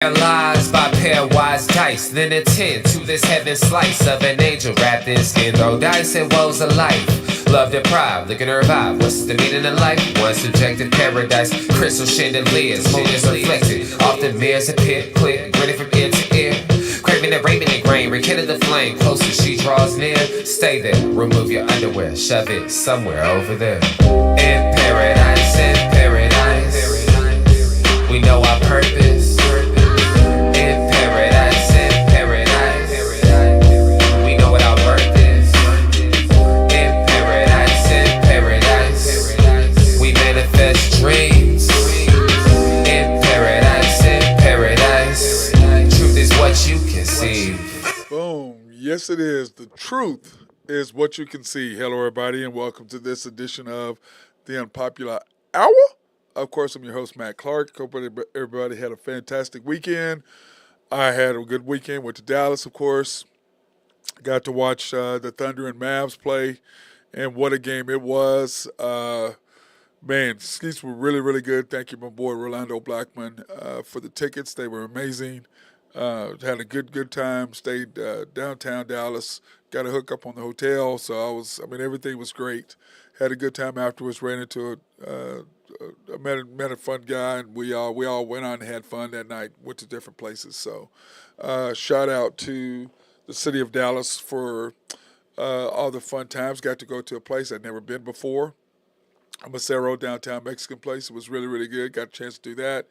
Paralyzed by pairwise dice, then attend to this heaven slice of an angel wrapped in skin. Throw dice and woes of life. Love deprived, look at her vibe. What's the meaning of life? One subjective paradise. Crystal chandeliers, motives reflected. Often mirrors appear, quick, grinning from ear to ear. Craving the raven and grain, rekindle the flame. Closer she draws near. Stay there, remove your underwear, shove it somewhere over there. In paradise, we know our purpose. In paradise, we know what our worth is. In paradise, we manifest dreams. In paradise, truth is what you can see. Boom. Yes, it is. The truth is what you can see. Hello, everybody, and welcome to this edition of the Unpopular Hour. Of course, I'm your host, Matt Clark. Hope everybody had a fantastic weekend. I had a good weekend. Went to Dallas, of course. Got to watch the Thunder and Mavs play, and what a game it was. Man, seats were really, really good. Thank you, my boy, Rolando Blackman, for the tickets. They were amazing. Had a good time. Stayed downtown Dallas. Got a hook up on the hotel, so everything was great. Had a good time afterwards. Ran into met a fun guy, and we all went on and had fun that night. Went to different places. So, shout out to the city of Dallas for all the fun times. Got to go to a place I'd never been before. A Macero downtown Mexican place. It was really, really good. Got a chance to do that.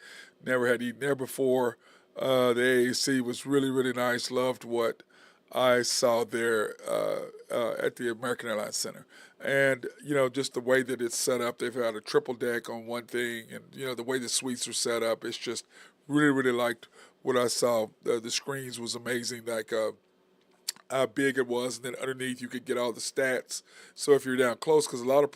Never had eaten there before. The AAC was really, really nice. Loved what I saw there at the American Airlines Center. And, just the way that it's set up, they've had a triple deck on one thing, and, the way the suites are set up, it's just really, really liked what I saw. The screens was amazing, like how big it was, and then underneath you could get all the stats. So if you're down close, because a lot of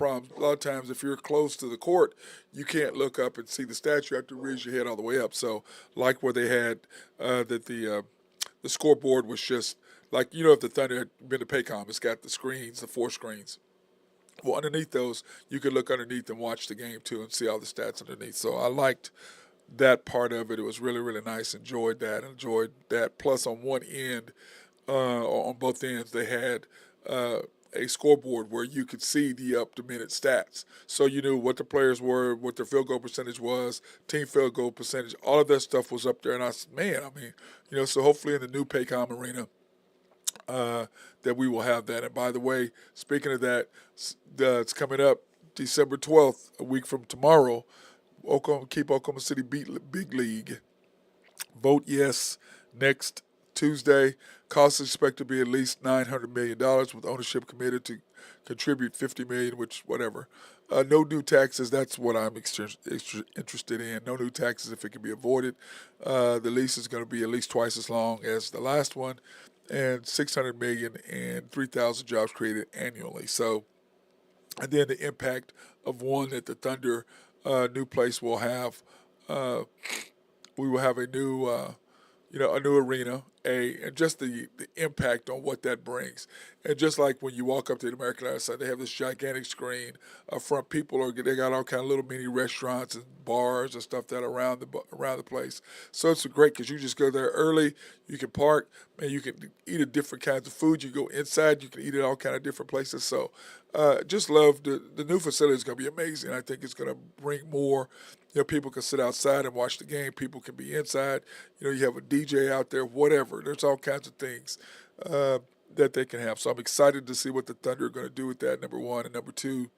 times if you're close to the court, you can't look up and see the stats. You have to raise your head all the way up. So like where they had that the scoreboard was just like, if the Thunder had been to Paycom, it's got the screens, the 4 screens. Well, underneath those, you could look underneath and watch the game too and see all the stats underneath. So I liked that part of it. It was really, really nice. Enjoyed that. Plus on one end, on both ends, they had a scoreboard where you could see the up-to-minute stats. So you knew what the players were, what their field goal percentage was, team field goal percentage. All of that stuff was up there. And I said, so hopefully in the new Paycom Arena, that we will have that. And by the way, speaking of that, it's coming up December 12th, a week from tomorrow. Keep Oklahoma City Big League. Vote yes next Tuesday. Costs expected to be at least $900 million, with ownership committed to contribute $50 million, which whatever. No new taxes. That's what I'm interested in. No new taxes if it can be avoided. The lease is going to be at least twice as long as the last one, and $600 million and 3,000 jobs created annually. So, and then the impact of one that the Thunder new place will have. We will have a new a new arena, and just the impact on what that brings. And just like when you walk up to the American Airlines Center, they have this gigantic screen up front. They got all kind of little mini restaurants and bars and stuff that are around the place. So it's great because you just go there early. You can park, and you can eat at different kinds of food. You go inside, you can eat at all kind of different places. So just love the new facility is going to be amazing. I think it's going to bring more. People can sit outside and watch the game. People can be inside. You have a DJ out there, whatever. There's all kinds of things that they can have. So I'm excited to see what the Thunder are going to do with that, number one. And number two,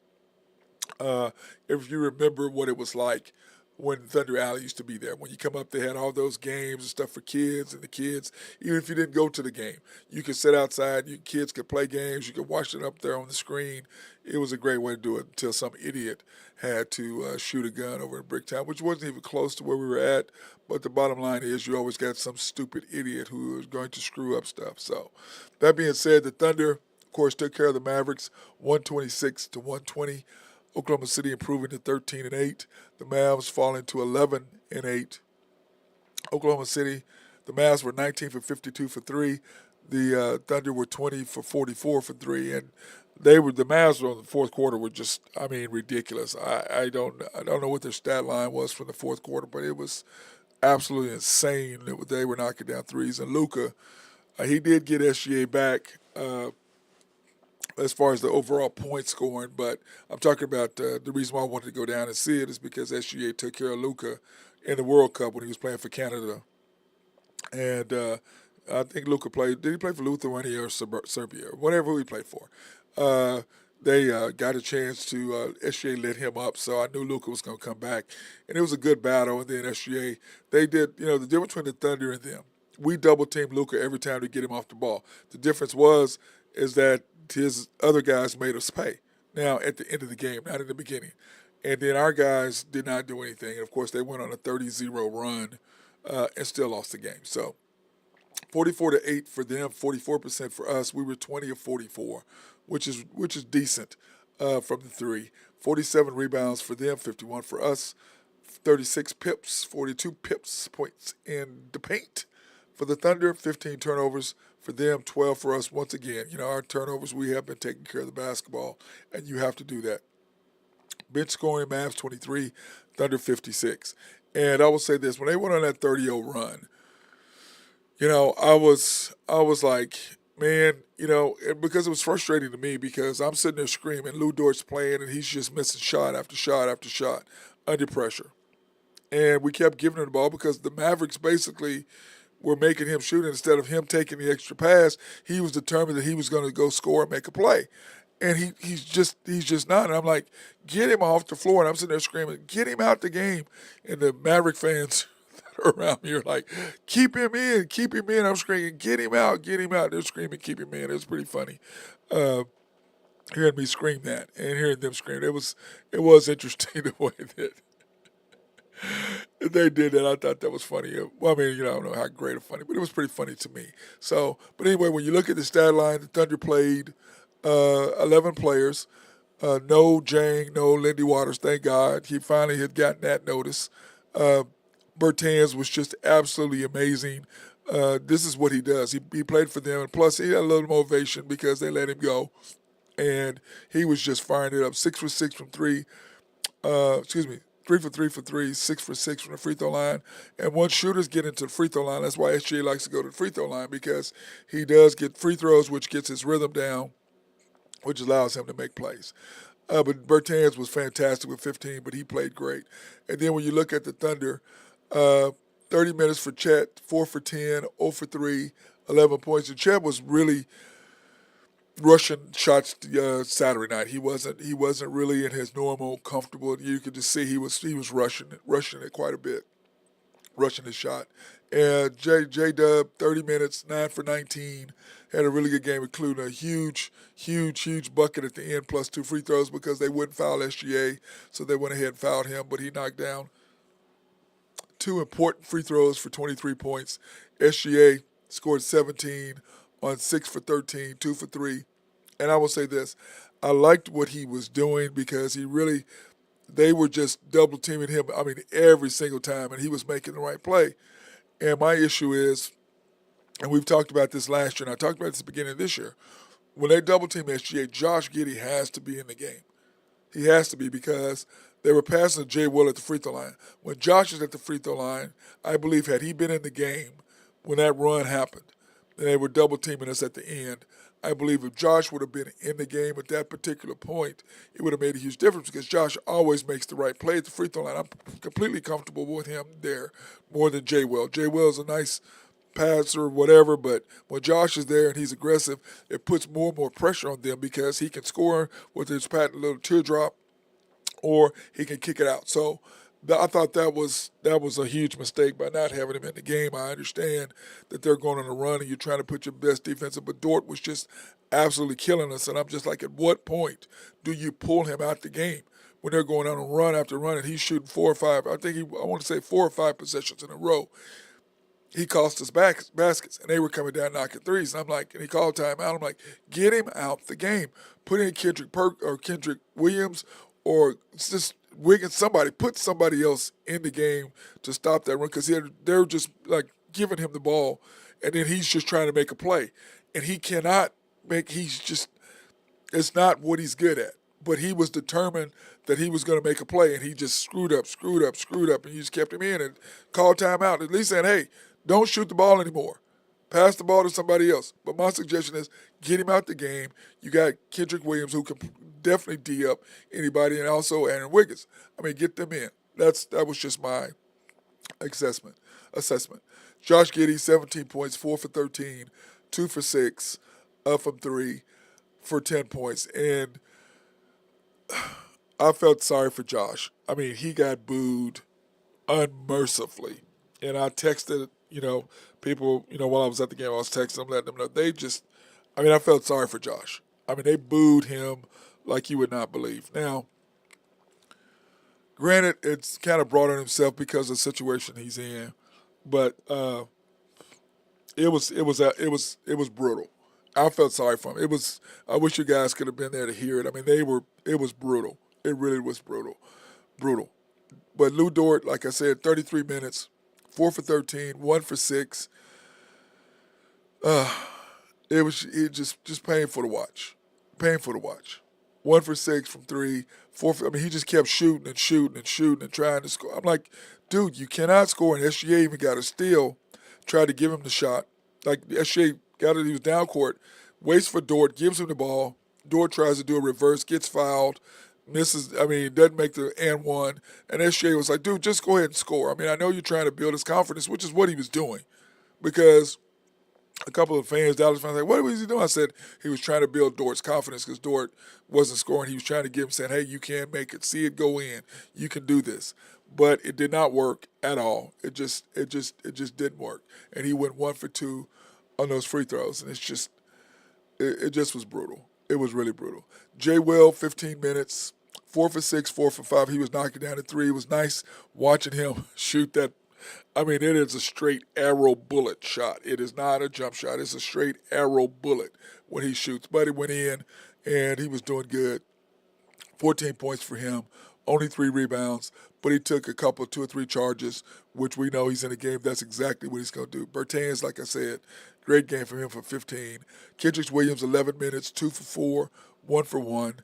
if you remember what it was like when Thunder Alley used to be there. When you come up, they had all those games and stuff for kids, and the kids, even if you didn't go to the game, you could sit outside, your kids could play games, you could watch it up there on the screen. It was a great way to do it until some idiot had to shoot a gun over in Bricktown, which wasn't even close to where we were at. But the bottom line is you always got some stupid idiot who is going to screw up stuff. So that being said, the Thunder, of course, took care of the Mavericks 126-120. Oklahoma City improving to 13-8. The Mavs falling to 11-8. Oklahoma City, the Mavs were 19 for 52 for 3. The Thunder were 20 for 44 for 3, and the Mavs on the fourth quarter were just, ridiculous. I don't know what their stat line was for the fourth quarter, but it was absolutely insane that they were knocking down threes. And Luca, he did get SGA back as far as the overall point scoring, but I'm talking about the reason why I wanted to go down and see it is because SGA took care of Luca in the World Cup when he was playing for Canada. And I think Luca played. Did he play for Lithuania or Serbia? Whatever he played for. Uh, they got a chance to SGA lit him up, so I knew Luca was going to come back, and it was a good battle. And then SGA, they did. You know, the difference between the Thunder and them, we double teamed Luca every time to get him off the ball. The difference is that his other guys made us pay. Now at the end of the game, not in the beginning, and then our guys did not do anything. And of course, they went on a 30-0 run and still lost the game. So 44-8 for them, 44% for us. We were 20 of 44, which is decent from the three. 47 rebounds for them, 51 for us. 36 pips, 42 pips points in the paint for the Thunder. 15 turnovers for them, 12 for us. Once again, our turnovers, we have been taking care of the basketball, and you have to do that. Bench scoring, Mavs 23, Thunder 56. And I will say this: when they went on that 30-0 run, I was like, man, because it was frustrating to me because I'm sitting there screaming, Lou Dort's playing and he's just missing shot after shot after shot under pressure. And we kept giving him the ball because the Mavericks basically were making him shoot. And instead of him taking the extra pass, he was determined that he was going to go score and make a play. And he's just not. And I'm like, get him off the floor. And I'm sitting there screaming, get him out the game. And the Maverick fans around me are like, keep him in, keep him in. I'm screaming, get him out, get him out. They're screaming, keep him in. It was pretty funny hearing me scream that and hearing them scream. It was interesting the way that they did that. I thought that was funny. Well, I mean, I don't know how great or funny, but it was pretty funny to me. So, but anyway, when you look at the stat line, the Thunder played 11 players. No Jang, no Lindy Waters, thank God. He finally had gotten that notice. Bertans was just absolutely amazing. This is what he does. He played for them, and plus he had a little motivation because they let him go. And he was just firing it up. 6 for 6 from three. 3 for 3 for three, 6 for 6 from the free throw line. And once shooters get into the free throw line, that's why SGA likes to go to the free throw line because he does get free throws, which gets his rhythm down, which allows him to make plays. But Bertans was fantastic with 15, but he played great. And then when you look at the Thunder, 30 minutes for Chet, 4 for 10, 0 for 3, 11 points. And Chet was really rushing shots Saturday night. He wasn't really in his normal comfortable. You could just see he was rushing it quite a bit, rushing his shot. And J Dub 30 minutes, 9 for 19, had a really good game, including a huge bucket at the end, plus 2 free throws because they wouldn't foul SGA, so they went ahead and fouled him. But he knocked down 2 important free throws for 23 points. SGA scored 17 on 6 for 13, 2 for 3. And I will say this, I liked what he was doing because they were just double teaming him, every single time, and he was making the right play. And my issue is, and we've talked about this last year, and I talked about this at the beginning of this year, when they double team SGA, Josh Giddey has to be in the game. He has to be because they were passing to Jay Will at the free throw line. When Josh is at the free throw line, I believe had he been in the game when that run happened, and they were double teaming us at the end, I believe if Josh would have been in the game at that particular point, it would have made a huge difference because Josh always makes the right play at the free throw line. I'm completely comfortable with him there more than Jay Will. Jay Will is a nice passer or whatever, but when Josh is there and he's aggressive, it puts more and more pressure on them because he can score with his patent little teardrop or he can kick it out. So I thought that was a huge mistake by not having him in the game. I understand that they're going on a run and you're trying to put your best defensive, but Dort was just absolutely killing us. And I'm just like, at what point do you pull him out the game when they're going on a run after run and he's shooting 4 or 5? I want to say 4 or 5 possessions in a row. He cost us baskets, and they were coming down knocking threes. And I'm like, and he called timeout. I'm like, get him out the game. Put in Kendrick Williams or just Wiggins, put somebody else in the game to stop that run because they're just like giving him the ball, and then he's just trying to make a play, and he cannot make. It's not what he's good at. but he was determined that he was going to make a play, and he just screwed up, and you just kept him in and called timeout. At least saying, hey, don't shoot the ball anymore. Pass the ball to somebody else. But my suggestion is get him out the game. You got Kendrick Williams who can definitely D up anybody, and also Aaron Wiggins. I mean, get them in. That was just my assessment. Josh Giddey, 17 points, 4 for 13, 2 for 6, up from 3 for 10 points. And I felt sorry for Josh. I mean, he got booed unmercifully. And I texted, people, while I was at the game, I was texting them, letting them know. I felt sorry for Josh. I mean, they booed him like you would not believe. Now, granted, it's kind of brought on himself because of the situation he's in, but it was brutal. I felt sorry for him. I wish you guys could have been there to hear it. I mean, it was brutal. It really was brutal. But Lou Dort, like I said, 33 minutes, 4 for 13, 1 for 6. It was just painful to watch. 1 for 6 from 3, 4 for, he just kept shooting and trying to score. I'm like, dude, you cannot score. And SGA even got a steal, tried to give him the shot. Like, SGA got it, he was down court, waits for Dort, gives him the ball. Dort tries to do a reverse, gets fouled, misses, doesn't make the and one. And SGA was like, dude, just go ahead and score. I know you're trying to build his confidence, which is what he was doing. Because a couple of Dallas fans, like, what was he doing? I said he was trying to build Dort's confidence because Dort wasn't scoring. He was trying to give him, saying, hey, you can make it. See it go in. You can do this. But it did not work at all. It just didn't work. And he went 1 for 2 on those free throws. And it just was brutal. It was really brutal. Jay Will, 15 minutes, 4 for 6, 4 for 5. He was knocking down at 3. It was nice watching him shoot that. It is a straight arrow bullet shot. It is not a jump shot. It's a straight arrow bullet when he shoots. But it went in, and he was doing good. 14 points for him, only 3 rebounds, but he took a couple, 2 or 3 charges, which we know he's in the game. That's exactly what he's going to do. Bertans, like I said, great game for him for 15. Kendrick Williams, 11 minutes, 2 for 4, 1 for 1,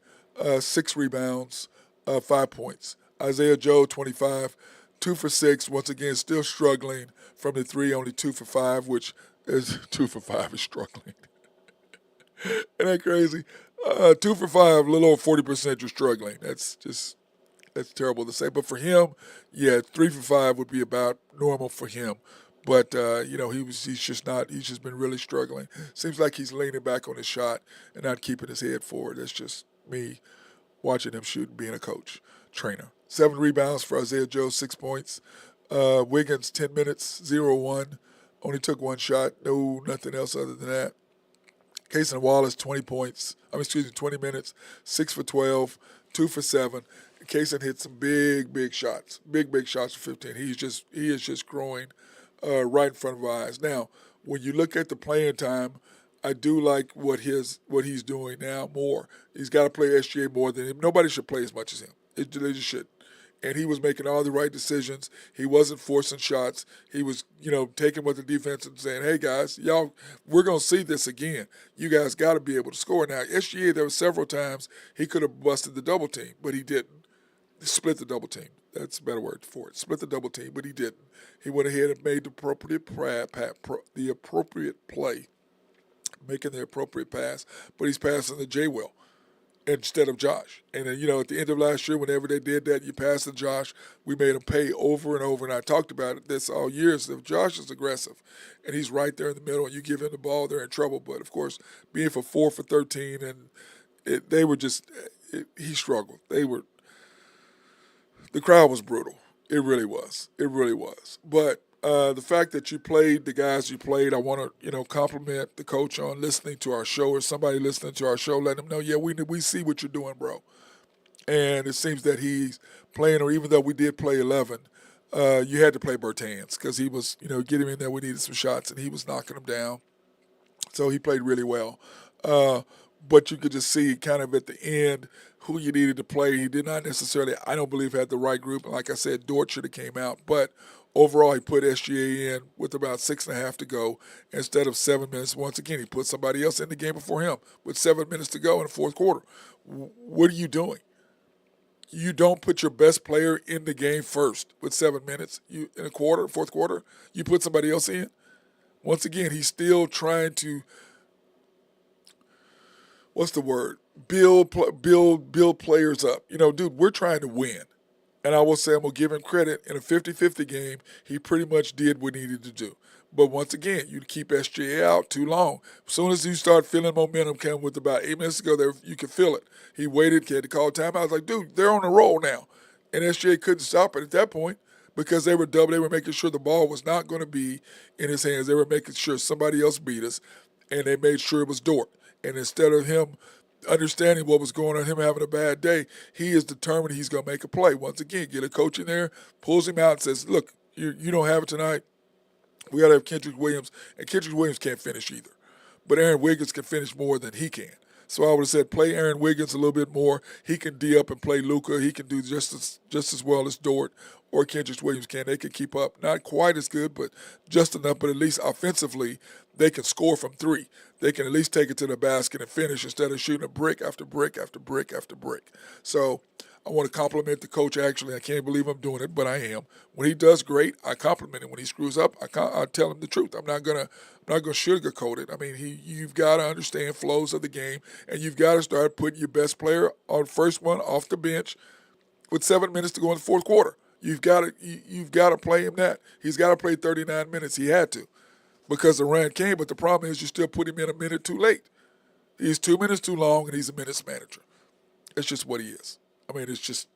6 rebounds, 5 points. Isaiah Joe, 25, 2 for 6, once again, still struggling from the 3, only 2 for 5, which is 2 for 5 is struggling. Isn't that crazy? 2 for 5, a little over 40% you're struggling. That's terrible to say. But for him, 3 for 5 would be about normal for him. But he's just been really struggling. Seems like he's leaning back on his shot and not keeping his head forward. That's just me watching him shoot and being a coach, trainer. 7 rebounds for Isaiah Joe, 6 points. Wiggins, 10 minutes, 0-1. Only took 1 shot. No, nothing else other than that. Cason Wallace, 20 minutes, 6 for 12, 2 for 7. Cason hit some big shots. Big shots for 15. He is just growing right in front of our eyes. Now, when you look at the playing time, I do like what he's doing now more. He's got to play SGA more than him. Nobody should play as much as him. They just shouldn't. And he was making all the right decisions. He wasn't forcing shots. He was, taking with the defense and saying, hey, guys, y'all, we're going to see this again. You guys got to be able to score. Now, SGA, there were several times he could have busted the double team, but he didn't. Split the double team. That's a better word for it. Split the double team, but he didn't. He went ahead and made the appropriate play, making the appropriate pass, but he's passing to J. Will instead of Josh. And then, at the end of last year, whenever they did that, you pass to Josh, we made him pay over and over. And I talked about this all year. So if Josh is aggressive and he's right there in the middle and you give him the ball, they're in trouble. But, of course, being for 4 for 13, and he struggled. The crowd was brutal. It really was. But the fact that you played the guys you played, I want to, compliment the coach on listening to our show, or somebody listening to our show, letting them know, we see what you're doing, bro. And it seems that he's playing, or even though we did play 11, you had to play Bertans because he was, get him in there. We needed some shots, and he was knocking them down. So he played really well. But you could just see kind of at the end who you needed to play. He did not necessarily, I don't believe, had the right group. And like I said, Dort should have came out. But Overall, he put SGA in with about 6.5 to go instead of 7 minutes. Once again, he put somebody else in the game before him with 7 minutes to go in the fourth quarter. What are you doing? You don't put your best player in the game first with 7 minutes. You in a quarter, fourth quarter, you put somebody else in. Once again, he's still trying to what's the word? Build players up. Dude, we're trying to win. And I will say I'm going to give him credit. In a 50-50 game, he pretty much did what he needed to do. But once again, you keep SGA out too long. As soon as you start feeling momentum coming with about 8 minutes to go, there you can feel it. He waited, he had to call timeout. I was like, dude, they're on a roll now. And SGA couldn't stop it at that point because they were double. They were making sure the ball was not going to be in his hands. They were making sure somebody else beat us, and they made sure it was Dort. And instead of him understanding what was going on, him having a bad day, he is determined he's going to make a play. Once again, get a coach in there, pulls him out and says, look, you don't have it tonight. We got to have Kendrick Williams, and Kendrick Williams can't finish either. But Aaron Wiggins can finish more than he can. So I would have said play Aaron Wiggins a little bit more. He can D up and play Luka. He can do just as well as Dort or Kendrick Williams can. They can keep up. Not quite as good, but just enough. But at least offensively, they can score from three. They can at least take it to the basket and finish instead of shooting a brick after brick after brick after brick. So I want to compliment the coach, actually. I can't believe I'm doing it, but I am. When he does great, I compliment him. When he screws up, I tell him the truth. I'm not gonna sugarcoat it. I mean, you've got to understand flows of the game, and you've got to start putting your best player on first one off the bench with 7 minutes to go in the fourth quarter. You've got to play him that. He's got to play 39 minutes. He had to because the run came, but the problem is you still put him in a minute too late. He's 2 minutes too long, and he's a minutes manager. It's just what he is. I mean, it's just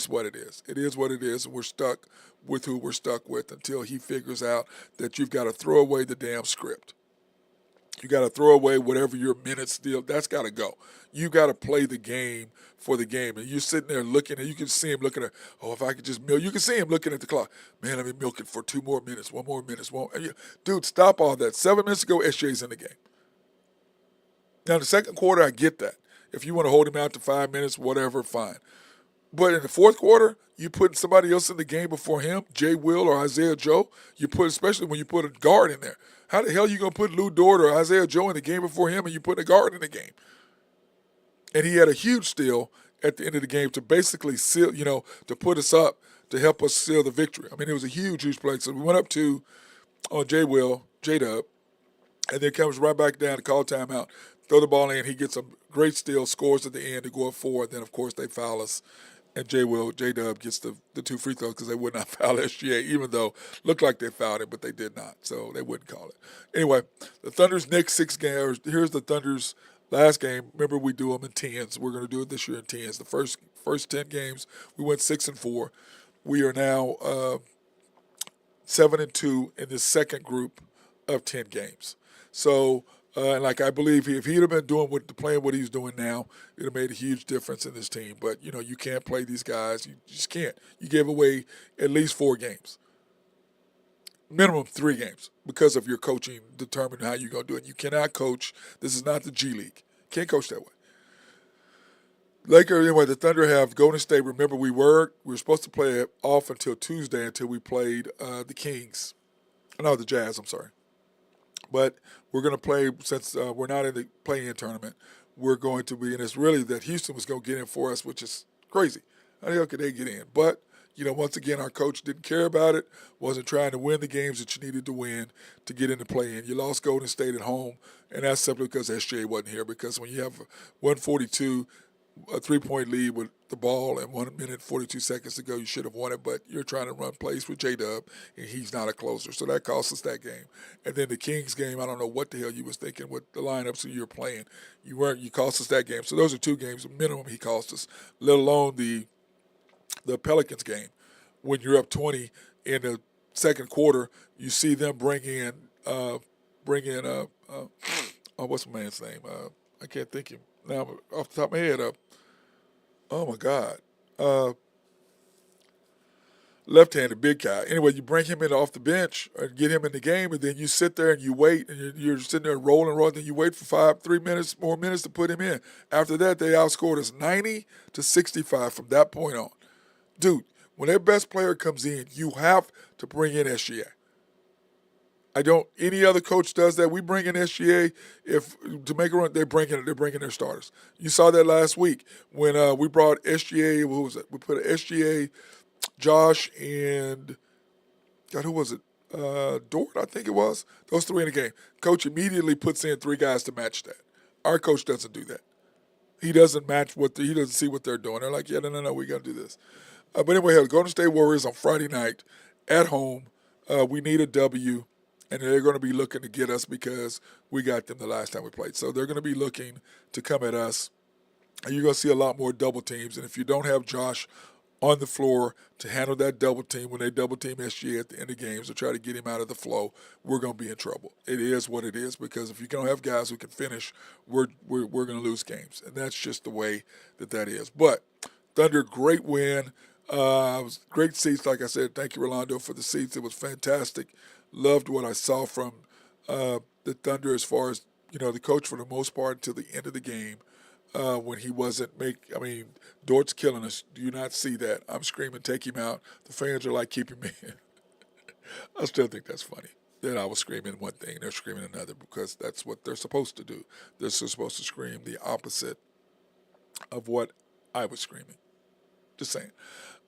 what it is. It is what it is, and we're stuck with who we're stuck with until he figures out that you've got to throw away the damn script. You got to throw away whatever your minutes deal. That's got to go. You got to play the game for the game. And you're sitting there looking, and you can see him looking at, if I could just milk. You can see him looking at the clock. Man, let me milk it for 2 more minutes, 1 more minute. Dude, stop all that. 7 minutes ago, SJ's in the game. Now, in the second quarter, I get that. If you want to hold him out to 5 minutes, whatever, fine. But in the fourth quarter, you putting somebody else in the game before him, Jay Will or Isaiah Joe. Especially when you put a guard in there. How the hell are you going to put Lou Dort or Isaiah Joe in the game before him and you put a guard in the game? And he had a huge steal at the end of the game to basically seal, to put us up, to help us seal the victory. I mean, it was a huge, huge play. So we went up to on J-Dub, and then comes right back down to call timeout, throw the ball in. He gets a great steal, scores at the end to go up 4. And then, of course, they foul us. And J-Dub gets the 2 free throws because they would not foul SGA, even though it looked like they fouled it, but they did not. So they wouldn't call it. Anyway, the Thunder's next 6 games, here's the Thunder's last game. Remember, we do them in 10s. We're going to do it this year in 10s. The first 10 games, we went 6-4. We are now 7-2 in the second group of 10 games. So, I believe if he'd have been playing what he's doing now, it would have made a huge difference in this team. But, you can't play these guys. You just can't. You gave away at least 4 games. Minimum 3 games because of your coaching determining how you're going to do it. You cannot coach. This is not the G League. Can't coach that way. Anyway, the Thunder have Golden State. Remember, we were supposed to play it off until Tuesday until we played the Kings. No, the Jazz, I'm sorry. But we're going to play, since we're not in the play-in tournament, we're going to be, and it's really that Houston was going to get in for us, which is crazy. How the hell could they get in? But, once again, our coach didn't care about it, wasn't trying to win the games that you needed to win to get in the play-in. You lost Golden State at home, and that's simply because SJ wasn't here, because when you have 142, a 3-point lead with the ball and 1 minute 42 seconds to go, you should have won it, but you're trying to run plays with J-Dub, and he's not a closer. So that cost us that game. And then the Kings game, I don't know what the hell you was thinking with the lineups that you were playing. You cost us that game. So those are 2 games minimum he cost us, let alone the Pelicans game. When you're up 20 in the second quarter, you see them bring in what's my man's name? I can't think him now off the top of my head. Oh my God. Left-handed big guy. Anyway, you bring him in off the bench and get him in the game, and then you sit there and you wait, and you're sitting there rolling, then you wait for 3 more minutes to put him in. After that, they outscored us 90-65 from that point on. Dude, When their best player comes in, you have to bring in SGA. I don't. Any other coach does that. We bring in SGA if to make a run. They're bringing their starters. You saw that last week when we brought SGA. Who was it? We put SGA, Josh, and God, who was it? Dort, I think it was. Those three in the game. Coach immediately puts in three guys to match that. Our coach doesn't do that. He doesn't match he doesn't see what they're doing. They're like, yeah, no, we got to do this. But anyway, the Golden State Warriors on Friday night at home. We need a W, and they're going to be looking to get us because we got them the last time we played. So they're going to be looking to come at us, and you're going to see a lot more double teams. And if you don't have Josh on the floor to handle that double team when they double team SGA at the end of games or try to get him out of the flow, we're going to be in trouble. It is what it is because if you don't have guys who can finish, we're going to lose games, and that's just the way that is. But Thunder, great win. It was great seats, like I said. Thank you, Rolando, for the seats. It was fantastic. Loved what I saw from the Thunder as far as the coach for the most part until the end of the game. When he wasn't Dort's killing us. Do you not see that? I'm screaming, take him out. The fans are like, keep him in. I still think that's funny that I was screaming one thing, they're screaming another because that's what they're supposed to do. They're supposed to scream the opposite of what I was screaming. Just saying.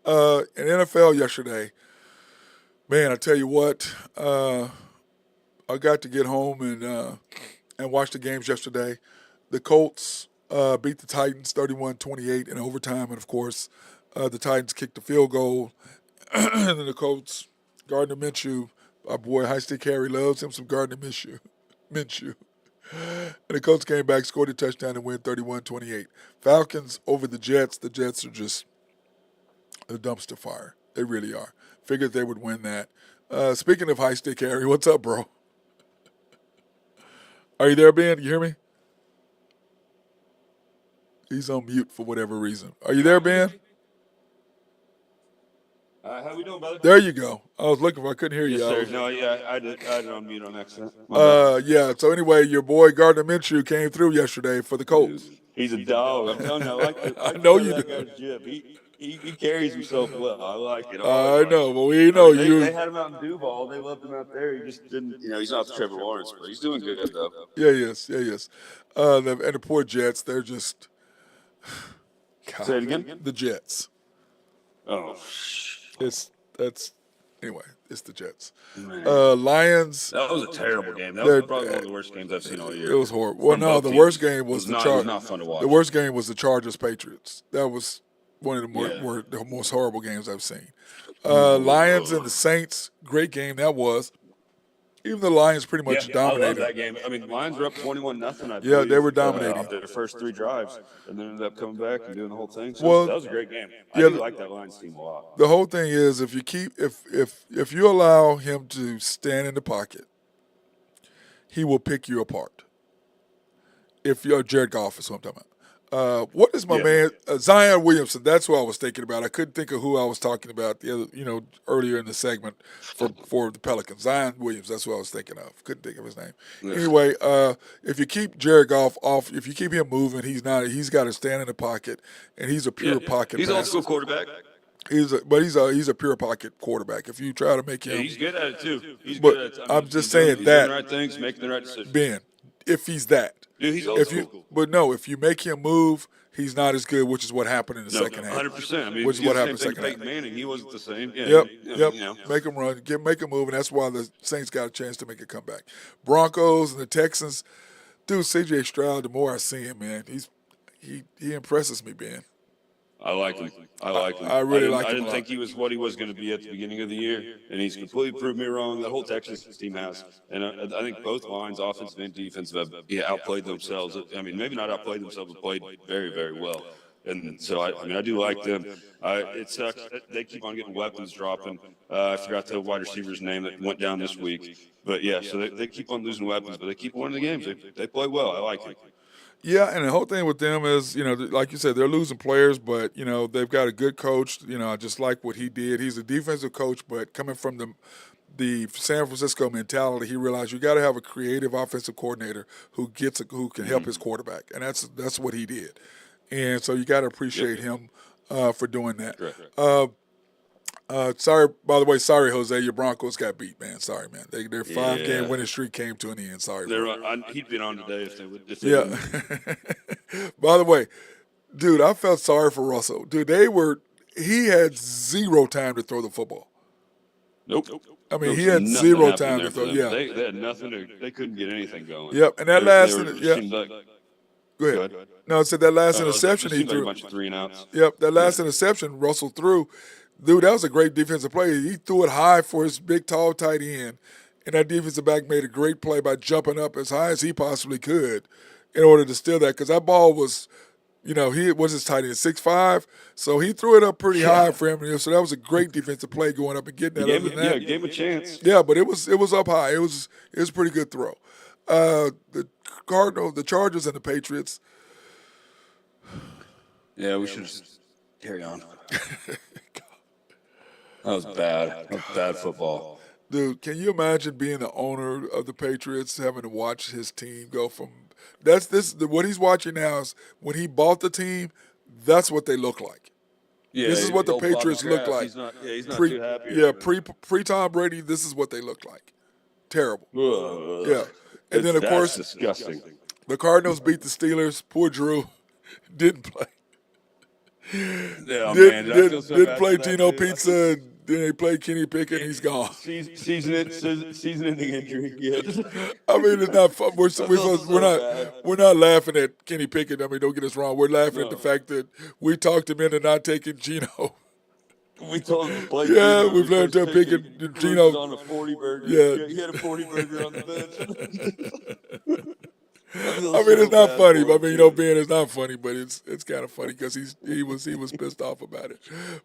In NFL yesterday, man, I tell you what, I got to get home and watch the games yesterday. The Colts beat the Titans 31-28 in overtime, and of course, the Titans kicked the field goal, and then the Colts, Gardner Minshew, our boy High Stick Harry loves him some Gardner Minshew. And the Colts came back, scored a touchdown, and win 31-28. Falcons over the Jets. The Jets are just a dumpster fire. They really are. Figured they would win that. Speaking of High Stick Harry, what's up, bro? Are you there, Ben? You hear me? He's on mute for whatever reason. Are you there, Ben? How we doing, brother? There you go. I was looking for. I couldn't hear you. Yes, sir. No, yeah, I did on mute on accident. Yeah. So anyway, your boy Gardner Minshew came through yesterday for the Colts. He's a dog. I'm telling you, I like it. I know you that do. guy's jib. He carries himself well. I like it. I know, but we know you. They had him out in Duval. They loved him out there. He just didn't. He's not the Trevor Lawrence, but he's doing good though. Yeah, he is. And the poor Jets, they're just. God, Say it again. The Jets. Oh. Anyway, it's the Jets. Man. Lions. That was a terrible game. That was probably one of the worst games I've seen all year. It was horrible. Well, no, the worst game was the Chargers. It was not fun to watch. The worst game was the Chargers Patriots. That was one of the most horrible games I've seen. Lions and the Saints, great game that was. Even the Lions pretty much dominated. I love that game. I mean, Lions were up 21-0. Yeah, they were dominating their first three drives, and then ended up coming back and doing the whole thing. So that was a great game. I do like that Lions team a lot. The whole thing is if you allow him to stand in the pocket, he will pick you apart. If you're Jared Goff is what I'm talking about. What is my man Zion Williamson? That's what I was thinking about. I couldn't think of who I was talking about the other, earlier in the segment for the Pelicans. Zion Williams. That's what I was thinking of. Couldn't think of his name. Yeah. Anyway, if you keep Jared Goff off, if you keep him moving, he's got to stand in the pocket, and he's a pure pocket. He's also a quarterback. He's a pure pocket quarterback. If you try to make him, he's good at it too. He's good at it. I'm just saying he's that doing the right things, making the right decisions. Ben, if he's that. Dude, he's old school. But no, if you make him move, he's not as good, which is what happened in the second half. 100%. I mean, which is what happened in the second half. Peyton Manning, he wasn't the same. Yeah, yep. Make him run, make him move, and that's why the Saints got a chance to make a comeback. Broncos and the Texans, dude, C.J. Stroud. The more I see him, man, he impresses me, Ben. I like him. I really like him. I didn't think he was what he was going to be at the beginning of the year, and he's completely proved me wrong. The whole Texas team has, and I think both lines, offensive and defensive, have outplayed themselves. I mean, maybe not outplayed themselves, but played very, very well. And so I do like them. It sucks. They keep on getting weapons dropping. I forgot the wide receiver's name that went down this week, but yeah. So they keep on losing weapons, but they keep winning the games. They play well. I like it. Yeah, and the whole thing with them is, like you said, they're losing players, but, they've got a good coach. I just like what he did. He's a defensive coach, but coming from the San Francisco mentality, he realized you got to have a creative offensive coordinator who can help his quarterback, and that's what he did. And so you got to appreciate him for doing that. Sorry, by the way, sorry, Jose, your Broncos got beat, man. Sorry, man. Their 5-game Yeah, winning streak came to an end. Sorry, they're. bro. He'd been on today if they Yeah. didn't. By the way, dude, I felt sorry for Russell. Dude, he had zero time to throw the football. Nope. I mean, There he was had nothing zero happening time to there for throw. them. Yeah. They had nothing. They couldn't get anything going. Yep. And that They last, were just yeah. seemed like. Go Go ahead. ahead. No, I said that last It interception just he seemed like a threw. bunch of 3 and outs. Yep, that last Yeah. interception Russell threw. Dude, that was a great defensive play. He threw it high for his big, tall tight end, and that defensive back made a great play by jumping up as high as he possibly could in order to steal that. Because that ball was, he was his tight end 6'5", so he threw it up pretty high for him. So that was a great defensive play going up and getting that. Other than that, Gave him a chance. yeah, but it was up high. It was a pretty good throw. The the Chargers, and the Patriots. Yeah, we should just carry on. That was bad. That was bad football. Dude, can you imagine being the owner of the Patriots, having to watch his team go from what he's watching now is when he bought the team, that's what they look like. Yeah, This is what the old Bobby Patriots look Kraft, like. He's not Pre, too happy. yeah, pre Tom Brady, this is what they look like. Terrible. Ugh. Yeah. And then of That's course disgusting. the Cardinals beat the Steelers. Poor Drew didn't play. Yeah, man. Didn't play Geno Pizza, and then they played Kenny Pickett, and he's gone. Season-ending injury. Yeah. I mean, it's not fun. Bad. We're not laughing at Kenny Pickett. I mean, don't get us wrong. We're laughing at the No. fact that we talked him into not taking Geno. We told him to play. Yeah, Geno. we've learned to pick it. Cruz Geno. on a 40 burger. Yeah. He had a 40 burger on the bench. I mean, it's not funny. I mean, Ben, it's not funny, but it's kind of funny because he was pissed off about it.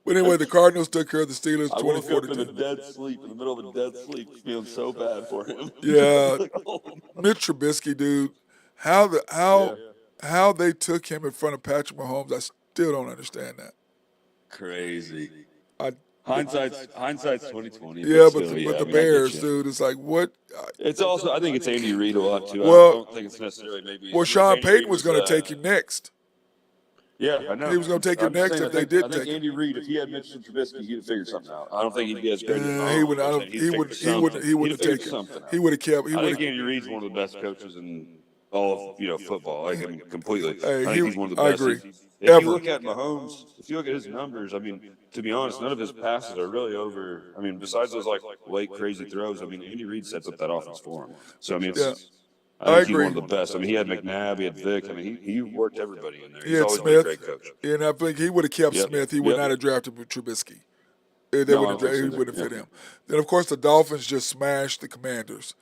But anyway, the Cardinals took care of the Steelers I woke 24 up in a to 2. dead sleep, in the middle of a dead sleep, feeling so bad for him. Yeah, Like, oh, Mitch Trubisky, dude, how they took him in front of Patrick Mahomes, I still don't understand that. crazy. I Hindsight's 2020. Yeah, still, but the I mean, I get Bears, you. dude, it's like what? It's also, I think it's Andy Reid a lot too. Well- I don't think it's necessarily maybe. Well, Sean Andy Payton Reid was going to take him next. Yeah, I know. He was gonna take him I'm just next saying, if they I did think take him. Andy Reid, if he had Mitch Trubisky, he'd have figured something out. I don't think he'd be as good. He would. I don't. He would have taken. He would have kept. He I would think have. Andy Reid's one of the best coaches in all of football. Like, I mean, completely. Hey, I think he's one of the I best. agree. If Ever. you look at Mahomes, if you look at his numbers, I mean, to be honest, none of his passes are really over. I mean, besides those like late crazy throws, I mean, Andy Reid sets up that offense for him. So I mean, Yeah. I think he's agree. one of the best. I mean, he had McNabb, he had Vic. I mean, he worked everybody in there. He He's had always been a Smith, great coach. and I think he would have kept Yep. Smith. He would Yep. not have drafted Trubisky. No, I don't He think so. wouldn't have fit Yeah. him. Then of course the Dolphins just smashed the Commanders,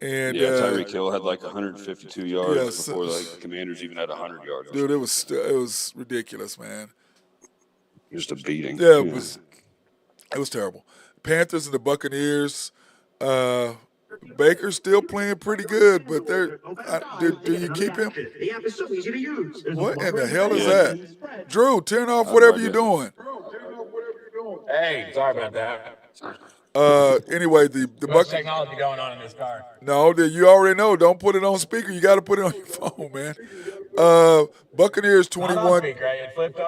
and Yeah, Tyreek Hill had like 152 yards Yes. before like the Commanders even had 100 yards. dude, it was ridiculous, man. Just a beating. Yeah, it was terrible. Panthers and the Buccaneers. Baker's still playing pretty good, but do you keep him? The app is so easy to use. What in the hell is Yeah. that? Drew, turn off whatever you're doing. Hey, sorry about that. Anyway, the Much Buc. technology going on in this car. No, you already know. Don't put it on speaker. You got to put it on your phone, man. Buccaneers Not on 21. speaker, right? It flipped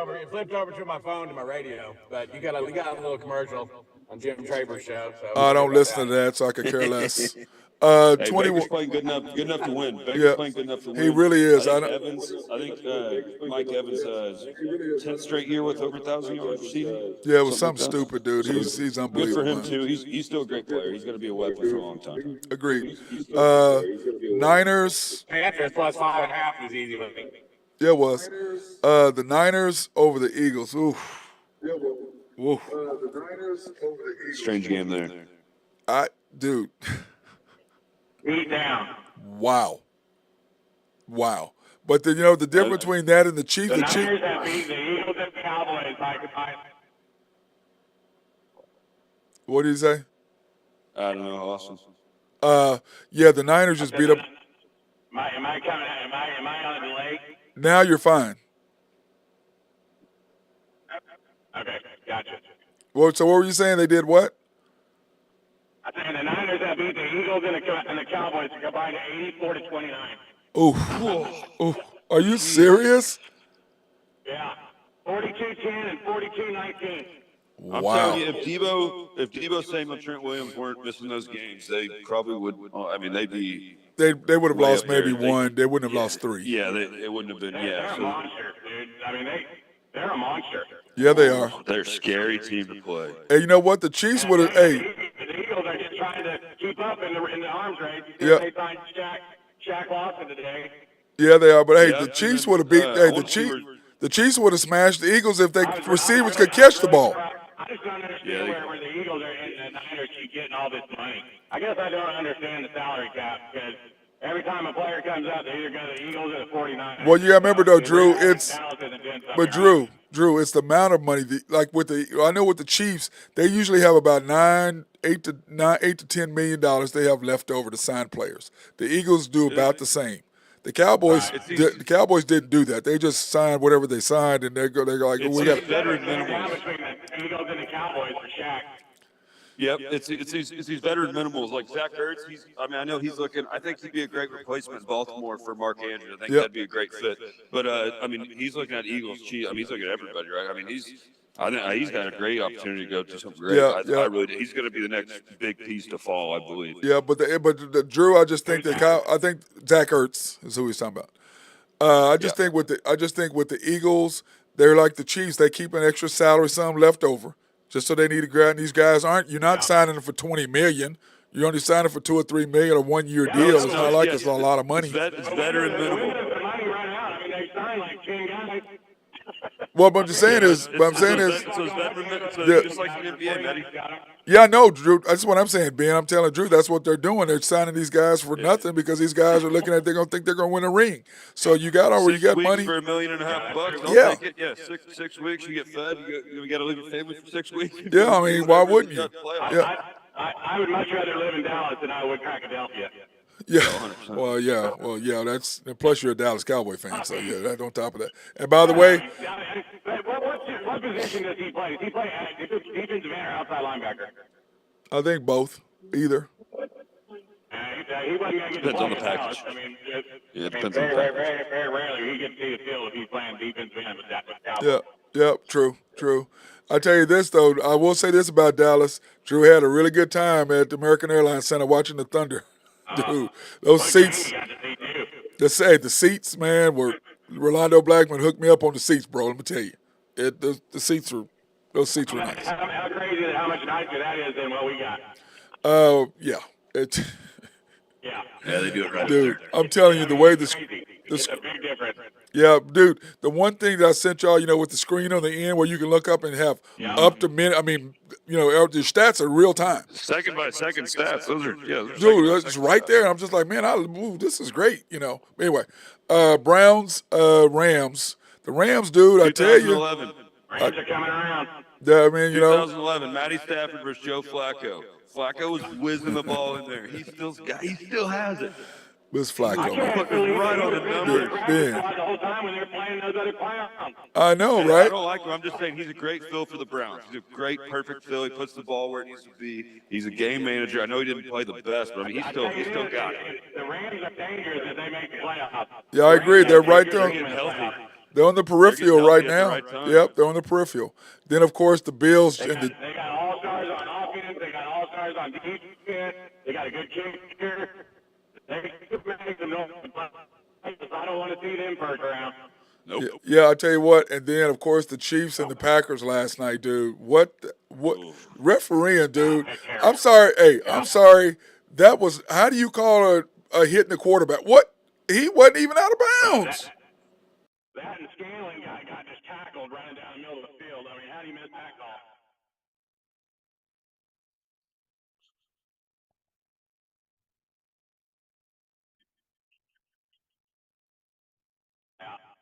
over to my phone to my radio. But we got a little commercial on Jim Traber's show. So I don't listen to that, so I could care less. Hey, 21. Baker's playing good enough to win. Baker's Yeah. playing good enough to win. He really is. I I think Mike Evans has 10th straight year with over 1,000 yards receiving. Yeah, it was something like that. stupid, dude. He's Good unbelievable. for him man. too. He's still a great player. He's going to be a weapon for a long time. Agreed. Niners. Panthers plus 5.5 is easy with me. Yeah, it was. The Niners over the Eagles. Oof. Oof. Strange game there. Dude. Beat down. Wow. But the difference between that and the Chiefs. The The Chiefs. Niners have beat the Eagles and Cowboys by What did he say? I don't know, Austin. Yeah, the Niners just beat up. Am I on a delay? Now you're fine. Okay, gotcha. Well, so what were you saying? They did what? I'm saying the Niners have beat the Eagles and the Cowboys combined 84-29. Oof. Are you serious? Yeah. 42-10 and 42-19. I'm Wow. telling you, if Debo Samuel and Trent Williams weren't missing those games, they probably would. I mean, they'd be They would have way lost up there. maybe one. They wouldn't have Yeah, lost three. yeah, they wouldn't have been. They're Yeah, a so monster, dude. I mean, they're a monster. Yeah, they are. they're a scary team to play. Hey, you know what? The Chiefs would have. Hey, The Eagles are just trying to keep up in the arms race because Yeah. they signed Shaq Lawson today. yeah, they are. But hey, Yeah, the and Chiefs then, would have beat. I Hey, wanna see where- the Chiefs would have smashed the Eagles if they receivers could catch the ball. I just don't understand Yeah, where the Eagles are and the Niners keep getting all this money. I guess I don't understand the salary cap because every time a player comes out, they either go to the Eagles or the 49ers. Well, you gotta remember though, Drew. Dallas It's isn't doing something but right. Drew, it's the amount of money. Like with I know with the Chiefs, they usually have about 8 to $10 million they have left over to sign players. The Eagles do about the same. The Cowboys, It's easy. the Cowboys didn't do that. They just signed whatever they signed, and they're like, It's we got. these veteran Down minimals. between the Eagles and the Cowboys for Shaq. Yep, it's these veteran minimals like Zach Ertz. I know he's looking. I think he'd be a great replacement in Baltimore for Mark Andrews. I think that'd be a great fit. But I mean, he's looking at Eagles. I mean, he's looking at everybody, right? I mean, I think he's got a great opportunity to go do something great. I really, he's going to be the next big piece to fall, I believe. Yeah, but the Drew, I just think I think Zach Ertz is who he's talking about. I just think with the Eagles, they're like the Chiefs. They keep an extra salary, some left over, just so they need to grab. And these guys you're not signing them for $20 million. You're only signing for $2 or $3 million a 1 year deal. It's not like it's a lot of money. It's veteran When minimal. does the money run out? I mean, they signed like 10 guys. What I'm just saying is, So it's veteran, so just like the NBA, Matty. yeah, I know, Drew. That's what I'm saying, Ben. I'm telling Drew, that's what they're doing. They're signing these guys for nothing because these guys are looking at they're gonna think they're gonna win a ring. So you got 6 weeks money. for $1.5 million. I'll Yeah. take it. Yeah, six weeks. You get fed. You got to leave your family for 6 weeks. Yeah, I mean, why wouldn't you? Yeah. I would much rather live in Dallas than I would Philadelphia. Yeah. 100%. Well, yeah. That's plus you're a Dallas Cowboy fan, so yeah. That on top of that. And by the way, What position does he play? Does he play defensive end or outside linebacker? I think both, either. He wasn't going to get Depends on the play in package. Dallas. I mean, Yeah, it depends on the very, package. very rarely he gets to see the field if he's playing defensive end with Cowboys. Yeah. True. I tell you this though, I will say this about Dallas. Drew had a really good time at the American Airlines Center watching the Thunder. Dude, those seats. The seats, man, were Rolando Blackman hooked me up on the seats, bro. Let me tell you, those seats were nice. How crazy, how much nicer that is than what we got. Yeah, Yeah. Yeah, they do it right. dude, I'm telling you the way It's a big difference. yeah, dude, the one thing that I sent y'all, with the screen on the end where you can look up and have up to minute. I mean, the stats are real time. Second by second stats. Those are Dude, it's right there. I'm just like, man, this is great. Anyway, Browns, Rams. The Rams, dude, I tell you. 2011. Rams are coming around. I mean, 2011. Matty Stafford versus Joe Flacco. Flacco was whizzing the ball in there. He still has it. It's Flacco. Fucking right on the numbers. Ben. The whole time when they're playing those other clowns. I know, I right? don't like him. I'm just saying he's a great fill for the Browns. He's a great, perfect fill. He puts the ball where it needs to be. He's a game manager. I know he didn't play the best, but I mean, he still got it. The Rams are dangerous if they make the playoffs. Yeah, I agree. They're right there. They're getting healthy. They're on the peripheral They're right getting healthy now. at the right time. Yep, they're on the peripheral. Then, of course, the Bills They and the got all-stars on offense. They got all-stars on defense. They got a good kicker. They could make them know. I don't want to see them first round. Nope. Yeah, I tell you what, and then of course the Chiefs and the Packers last night, dude. What refereeing, dude? I'm sorry. Hey, I'm sorry. That was how do you call a hitting the quarterback? What? He wasn't even out of bounds. That and Scanlon got just tackled running down the middle of the field. I mean, how do you miss that call?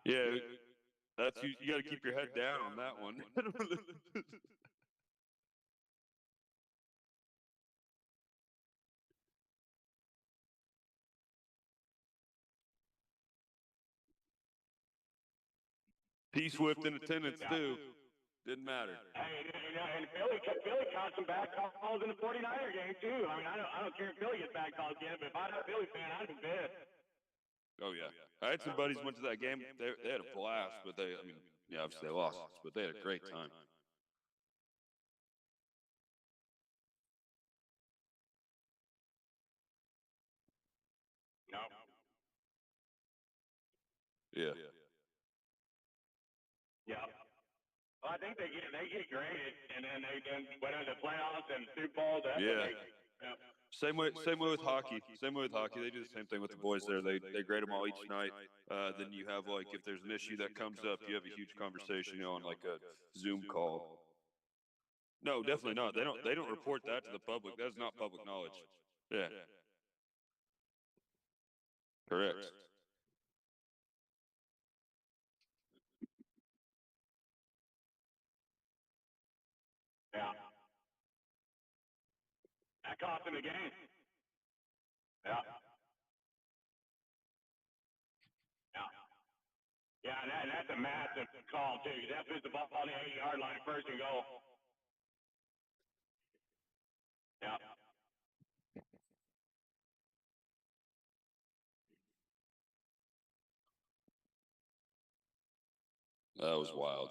Yeah, that's you got to keep your head down on that one. P Swift in attendance too. Didn't matter. Hey, and Philly caught some bad calls in the 49er game too. I mean, I don't care if Philly gets bad calls again, but if I was a Philly fan, I'd be pissed. Oh yeah, I had some buddies went to that game. They had a blast, but obviously they lost, but they had a great time. Yeah. Yeah. Well, I think they get graded, and then they went into the playoffs and Super Bowl. That's Yeah. what they, Same way with hockey. Same way with hockey. They do the same thing with the boys there. They grade them all each night. Then you have, like, if there's an issue that comes up, you have a huge conversation, on like a Zoom call. No, definitely not. They don't report that to the public. That is not public knowledge. Yeah. Correct. Yeah. That cost him the game. Yeah. Yeah. Yeah, and that's a massive call, too. That puts the ball on the 8-yard line, first and goal. Yeah. That was wild.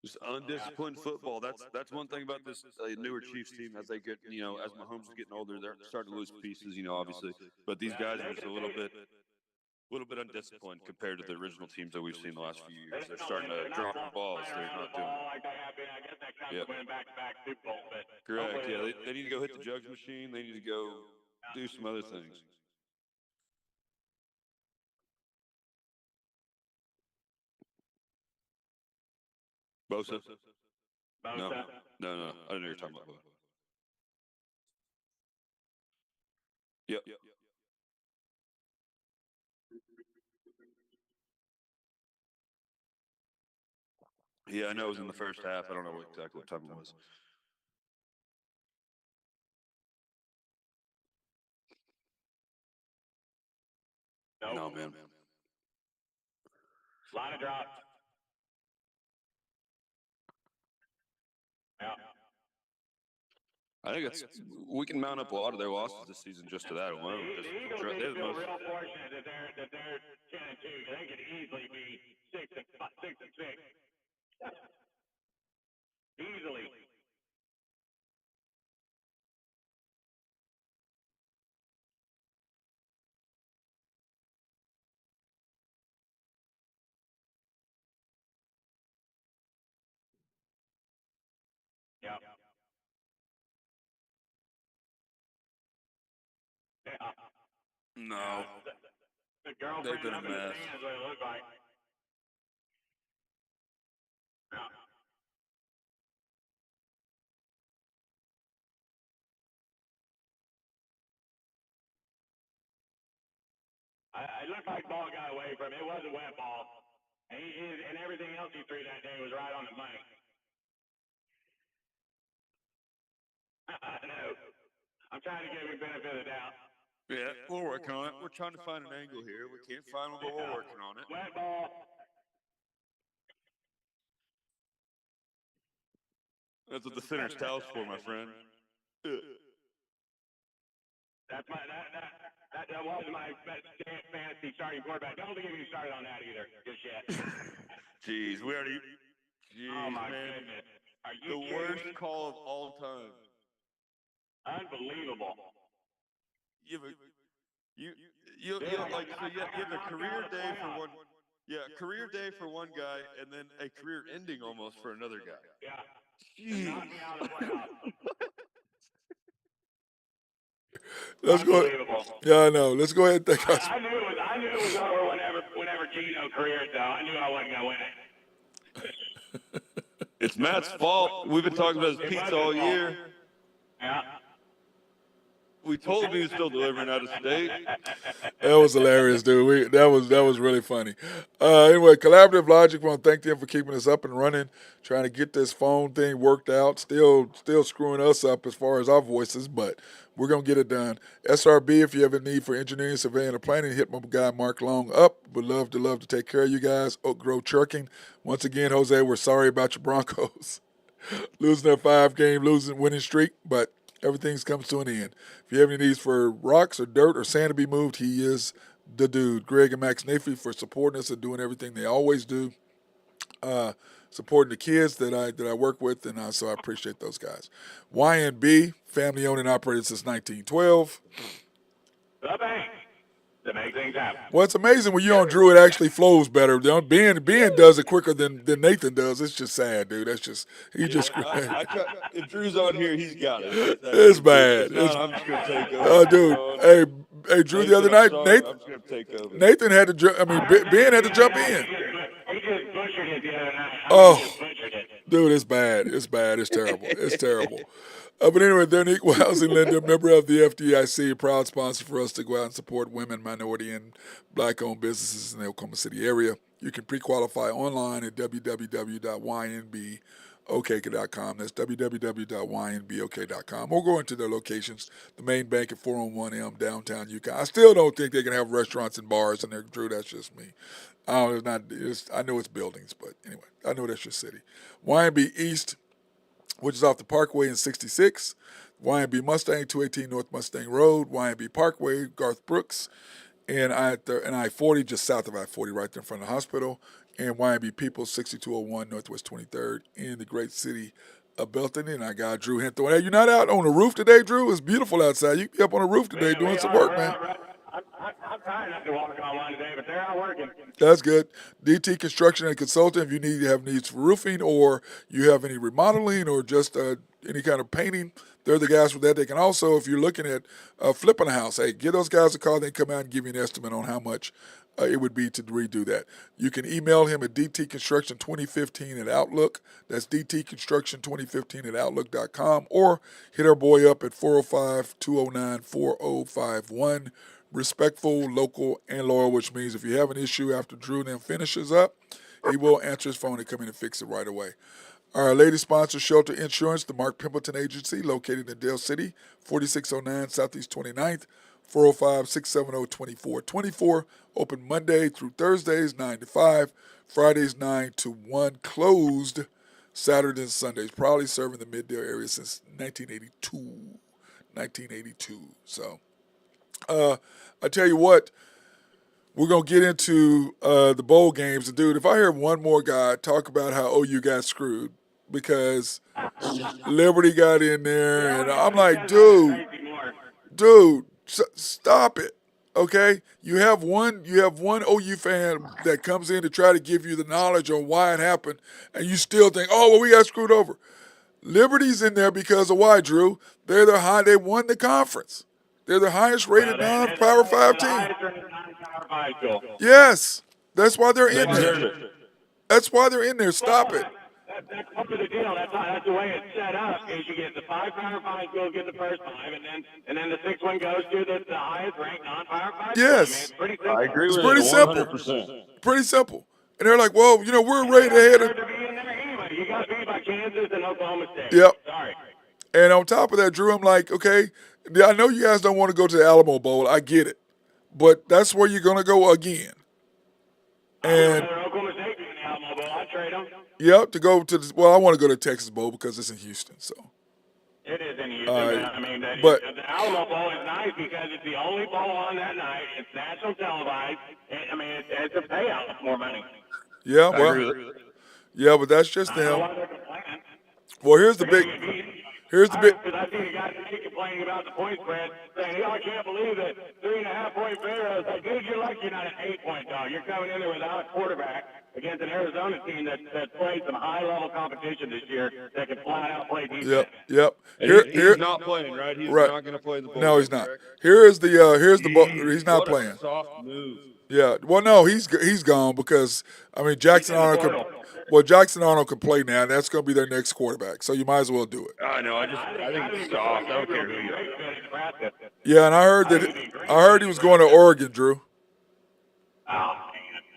Just undisciplined football. That's one thing about this newer Chiefs team. As they get, as Mahomes is getting older, they're starting to lose pieces. Obviously, but these guys are just a little bit undisciplined compared to the original teams that we've seen the last few years. They're starting to drop the balls. They're not doing it. Like they have been. I guess that comes to winning back-to-back Super Bowl. But correct. Yeah, they need to go hit the jugs machine. They need to go do some other things. Bosa? No. I didn't know you're talking about Bosa. Yep. Yeah, I know it was in the first half. I don't know exactly what time it was. No, man. A lot of drops. Yeah. I think we can mount up a lot of their losses this season just to that alone. The Eagles need to feel real fortunate that they're 10-2 because they could easily be 6-6. Easily. Yeah. Yeah. No. The girlfriend They've been a up in the mess. stands, what it looked like. Yeah. It looked like ball got away from him. It was a wet ball. And everything else he threw that day was right on the money. I know. I'm trying to give him benefit of the doubt. Yeah, we're working on it. We're trying to find an angle here. We can't find one, but we're working on it. Wet ball. That's what the center's towels for, my friend. That was my best fantasy starting quarterback. Don't get me started on that either, just yet. Jeez, we already. Jeez, Oh my man. goodness! Are you The worst call of all time. Unbelievable. You have a career day for one. Yeah, career day for one guy, and then a career ending almost for another guy. Yeah. Jeez. Knock me out of the playoffs. Let's go. Yeah, I know. Let's go ahead and thank us. I knew it was over whenever Gino careered though. I knew I wasn't gonna win it. It's Matt's fault. We've been talking about his pizza all year. Yeah. We told him he was still delivering out of state. That was hilarious, dude. That was really funny. Anyway, Collaborative Logic, want to thank them for keeping us up and running, trying to get this phone thing worked out. Still screwing us up as far as our voices, but we're gonna get it done. SRB, if you have a need for engineering, surveying, or planning, hit my guy Mark Long up. Would love to take care of you guys. Oak Grove Trucking. Once again, Jose, we're sorry about your Broncos losing their 5-game winning streak, but everything's comes to an end. If you have any needs for rocks or dirt or sand to be moved, he is the dude. Greg and Max Nafee for supporting us and doing everything they always do. supporting the kids that I work with, and so I appreciate those guys. YNB, family owned and operated since 1912. The bank to make things happen. Well, it's amazing when you're on Drew, it actually flows better. Ben does it quicker than Nathan does. It's just sad, dude. That's just If Drew's on here, he's got it. It's bad. If not, I'm just gonna take over. Oh, dude. Hey, Drew. The other night, I'm Nathan just gonna take over. Nathan had to jump. I mean, Ben had to jump in. He just butchered it the other night. Oh. He just butchered it. Dude, it's bad. It's bad. It's terrible. It's terrible. But anyway, they're an equal housing lender, member of the FDIC, proud sponsor for us to go out and support women, minority, and black-owned businesses in the Oklahoma City area. You can pre-qualify online at www.ynbok.com. That's www.ynbok.com. Or go into their locations, the main bank at 401 Elm, downtown Yukon. I still don't think they can have restaurants and bars in there, Drew. That's just me. I know it's buildings, but anyway, I know that's your city. YNB East, which is off the Parkway in 66. YNB Mustang, 218 North Mustang Road. YNB Parkway, Garth Brooks. And I-40, just south of I-40, right there in front of the hospital. And YNB Peoples, 6201 Northwest 23rd in the great city of Belton. And I got Drew Hinthorn. Hey, you're not out on the roof today, Drew? It's beautiful outside. You can be up on the roof today doing some work, man. I'm trying not to walk online today, but they're out working. That's good. DT Construction and Consulting, if you have needs for roofing or you have any remodeling or just any kind of painting, they're the guys for that. They can also, if you're looking at flipping a house, hey, give those guys a call. They can come out and give you an estimate on how much it would be to redo that. You can email him at dtconstruction2015 at Outlook. That's dtconstruction2015 at Outlook.com, or hit our boy up at 405-209-4051. Respectful, local, and loyal, which means if you have an issue after Drew then finishes up, he will answer his phone and come in and fix it right away. Our lady sponsor, Shelter Insurance, the Mark Pimpleton Agency, located in Dale City, 4609 Southeast 29th, 405-670-2424. Open Monday through Thursdays, 9 to 5, Fridays, 9 to 1, closed Saturdays and Sundays. Probably serving the Middale area since 1982. So, I tell you what, we're going to get into the bowl games. And, dude, if I hear one more guy talk about how OU got screwed because Liberty got in there, and I'm like, dude, stop it, okay? You have one OU fan that comes in to try to give you the knowledge on why it happened, and you still think, oh, well, we got screwed over. Liberty's in there because of why, Drew? They won the conference. They're the highest rated non-Power 5 team. Yes. That's why they're in there. That's why they're in there. Stop it. That's part of the deal. That's the way it's set up. Is you get the 5 Power 5 go get the first 5, and then the 6th one goes to the highest ranked non-Power 5. Yes. I mean, it's pretty simple. I agree with It's pretty simple. 100%. Pretty simple. And they're like, well, we're rated ahead of. To be in there anyway. You got beat by Kansas and Oklahoma State. Yep. Sorry. And on top of that, Drew, I'm like, okay, I know you guys don't want to go to the Alamo Bowl. I get it. But that's where you're going to go again. And Oklahoma State in the Alamo Bowl. I'd trade them. Yep, to go to the, well, I want to go to Texas Bowl because it's in Houston. So it is in Houston. I mean, the Alamo Bowl is nice because it's the only bowl on that night. It's national televised. I mean, it's a payout for more money. Yeah, well, yeah, but that's just them. Well, here's the big. Because I see the guys complaining about the point spread, saying, I can't believe that 3.5-point favorite. I was like, dude, you're lucky you're not an 8-point dog. You're coming in there without a quarterback against an Arizona team that played some high-level competition this year that can flat out play defense. Yep. He's not playing, right? He's right. not going to play the bowl. No, he's not. Correct? Here's the ball. He's not playing. Soft move. Yeah. Well, no, he's gone because Jackson Arnold can. Well, Jackson Arnold can play now, and that's going to be their next quarterback. So you might as well do it. I know. I think it's soft. I don't care who you are. Yeah, and I heard he was going to Oregon, Drew. Oh,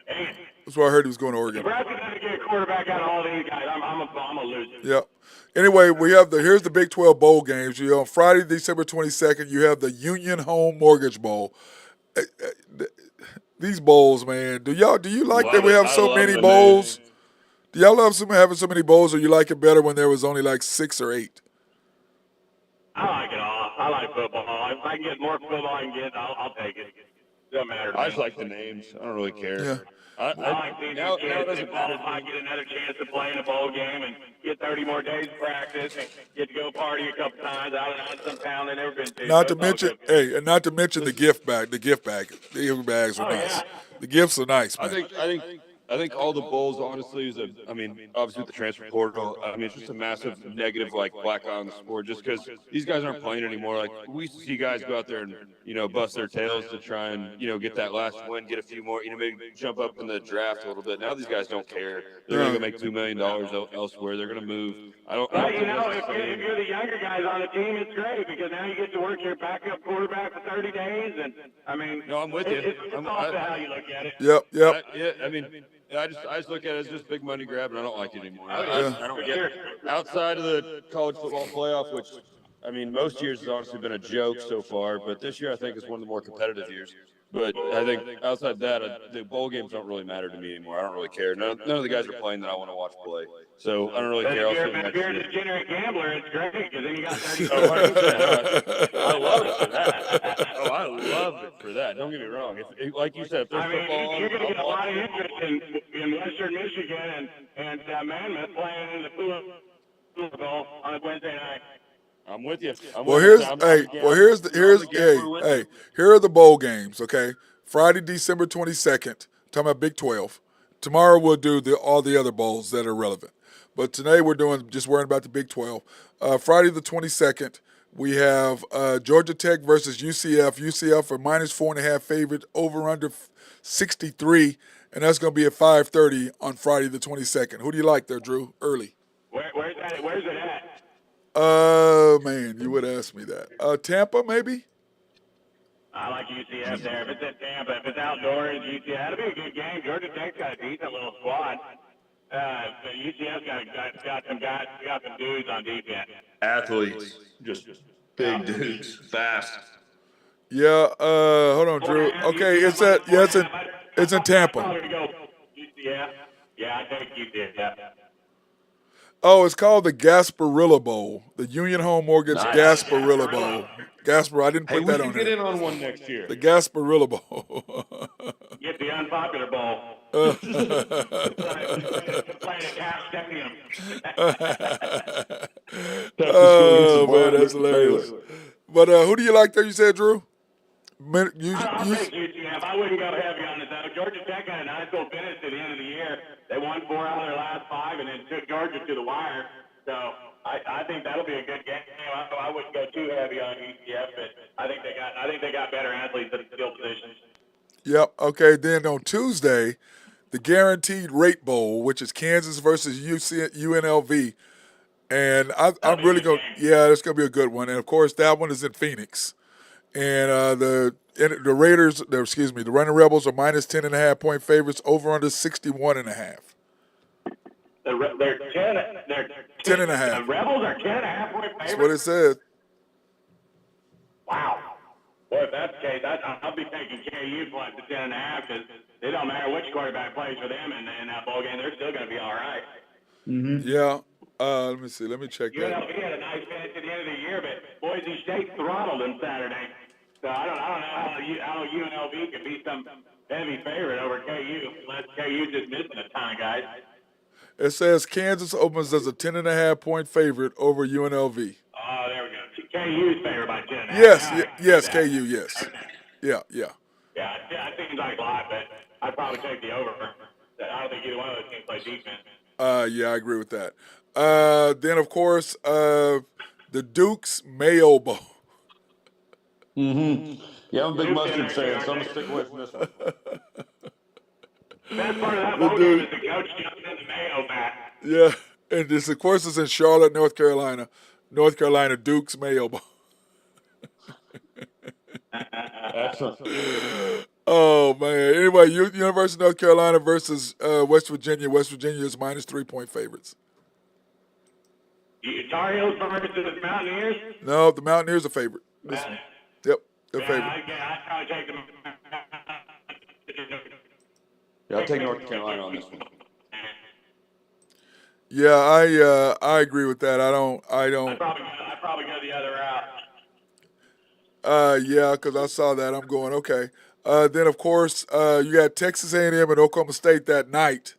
man. That's why I heard he was going to Oregon. Nebraska doesn't get a quarterback out of all these guys. I'm a loser. Yep. Anyway, here's the Big 12 bowl games. On Friday, December 22nd, you have the Union Home Mortgage Bowl. These bowls, man. Do you like that we have so many bowls? Do y'all love having so many bowls, or you like it better when there was only like 6 or 8? I like it all. I like football. If I can get more football I can get, I'll take it. Doesn't matter to I me. just like the names. I don't really care. Yeah. I like seeing now these it kids doesn't matter to qualify, me. get another chance to play in a bowl game, and get 30 more days of practice, and get to go party a couple times out in some town they've never been to. Not So to it's all mention, good for me. and not to mention the gift bag. The gift bags are Oh nice. yeah. The gifts are nice, I man. think I think I think all the bowls honestly is obviously with the transfer portal, it's just a massive negative like black eye on the sport just because these guys aren't playing anymore. Like we used to see guys go out there and bust their tails to try and get that last win, get a few more, maybe jump up in the draft a little bit. Now these guys don't care. They're gonna go make $2 million elsewhere. They're gonna move. I don't Well, think that's if the same. you're the younger guys on the team, it's great because now you get to work your backup quarterback for 30 days, and No, I'm with you. It's all to how you look at it. Yep. I just look at it as just big money grab, and I don't like it anymore. Yeah. I don't get it. Outside of the college football playoff, which most years has honestly been a joke so far, but this year I think is one of the more competitive years. But I think outside that, the bowl games don't really matter to me anymore. I don't really care. None of the guys are playing that I want to watch play, so I don't really care. I'll see them If next you're a year. degenerate gambler, it's great because then you got 30 Oh, 100%. I love it for that. Oh, I love it for that. Don't get me wrong. If like you said, if there's football on, you're going to get a I'll lot watch of it. interest in Western Michigan and Mammoth playing in the Pool Bowl on Wednesday night. I'm with you. Well, here are the bowl games. Okay, Friday, December 22nd. Talking about Big 12. Tomorrow we'll do all the other bowls that are relevant. But today we're just worrying about the Big 12. Friday the 22nd, we have Georgia Tech versus UCF. UCF are -4.5 favorite, over under 63, and that's going to be at 5:30 on Friday the 22nd. Who do you like there, Drew? Early. Where's it at? Man, you would ask me that. Tampa, maybe? I like UCF there. If it's at Tampa, if it's outdoors, UCF, that'll be a good game. Georgia Tech's got a decent little squad. But UCF's got some dudes on defense. Athletes, just big dudes, fast. Yeah. Hold on, Drew. Okay, it's in Tampa. Probably go UCF. Yeah, I think UCF. Oh, it's called the Gasparilla Bowl, the Union Home Mortgage Gasparilla Bowl. I didn't Hey, put we that should on get there. in on one next year. The Gasparilla Bowl. Get the Unpopular Bowl. Playing at Cap Stadium. Oh man, that's hilarious. But who do you like there? You said, Drew. I'll take UCF. I wouldn't go heavy on it though. Georgia Tech had a nice little finish at the end of the year. They won 4 out of their last 5 and then took Georgia to the wire. So I think that'll be a good game. I wouldn't go too heavy on UCF, but I think they got better athletes at the skill positions. Yep. Okay. Then on Tuesday, the Guaranteed Rate Bowl, which is Kansas versus UNLV, and I'm really going. Yeah, it's going to be a good one. And of course, that one is in Phoenix. And the Raiders, the Running Rebels are -10.5 point favorites, over under 61.5. They're 10.5. The Rebels are 10.5 point favorites. That's what it says. Wow. Boy, if that's the case, I'll be taking KU plus the 10.5 because it don't matter which quarterback plays for them in that bowl game, they're still going to be all right. Mm-hmm. Yeah. Let me see. Let me check that. UNLV had a nice finish at the end of the year, but Boise State throttled them Saturday. So I don't know how UNLV could be some heavy favorite over KU unless KU just missing a ton of guys. It says Kansas opens as a 10.5 point favorite over UNLV. Oh, there we go. KU's favored by 10.5. Yes, KU, yes. Okay. Yeah. Yeah, it seems like a lot, but I'd probably take the over. I don't think either one of those teams play defense. Yeah, I agree with that. Then, of course, the Duke's Mayo Bowl. Mm-hmm. Yeah, I'm a big mustard fan, so I'm going to stick away from this one. Best part of that bowl game is the coach jumping in the Mayo bat. Yeah, and this, of course, is in Charlotte, North Carolina. North Carolina Duke's Mayo Bowl. Excellent. Oh, man. Anyway, University of North Carolina versus West Virginia. West Virginia is -3 point favorites. Tar Heels versus the Mountaineers? No, the Mountaineers are favorite. Listen. Yep, they're favorite. I'd probably take them. Yeah, I'll take North Carolina on this one. Yeah, I agree with that. I don't. I'd probably go the other route. Yeah, because I saw that. I'm going, okay. Then, of course, you got Texas A&M and Oklahoma State that night.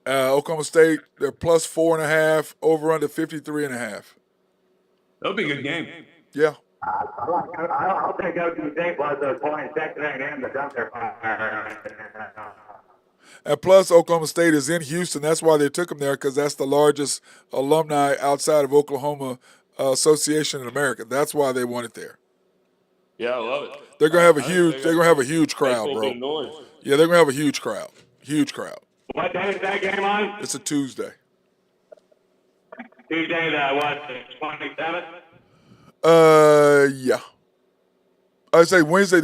Oklahoma State, they're plus 4.5, over under 53.5. That'll be a good game. Yeah. I'll take OU State plus those points. Texas A&M to dump their fire. And plus, Oklahoma State is in Houston. That's why they took them there, because that's the largest alumni outside of Oklahoma association in America. That's why they want it there. Yeah, I love it. They're gonna have a huge. They're gonna have a huge crowd, bro. Yeah, they're gonna have a huge crowd. Huge crowd. What day is that game on? It's a Tuesday. Tuesday, the 27th? Yeah. I'd say Tuesday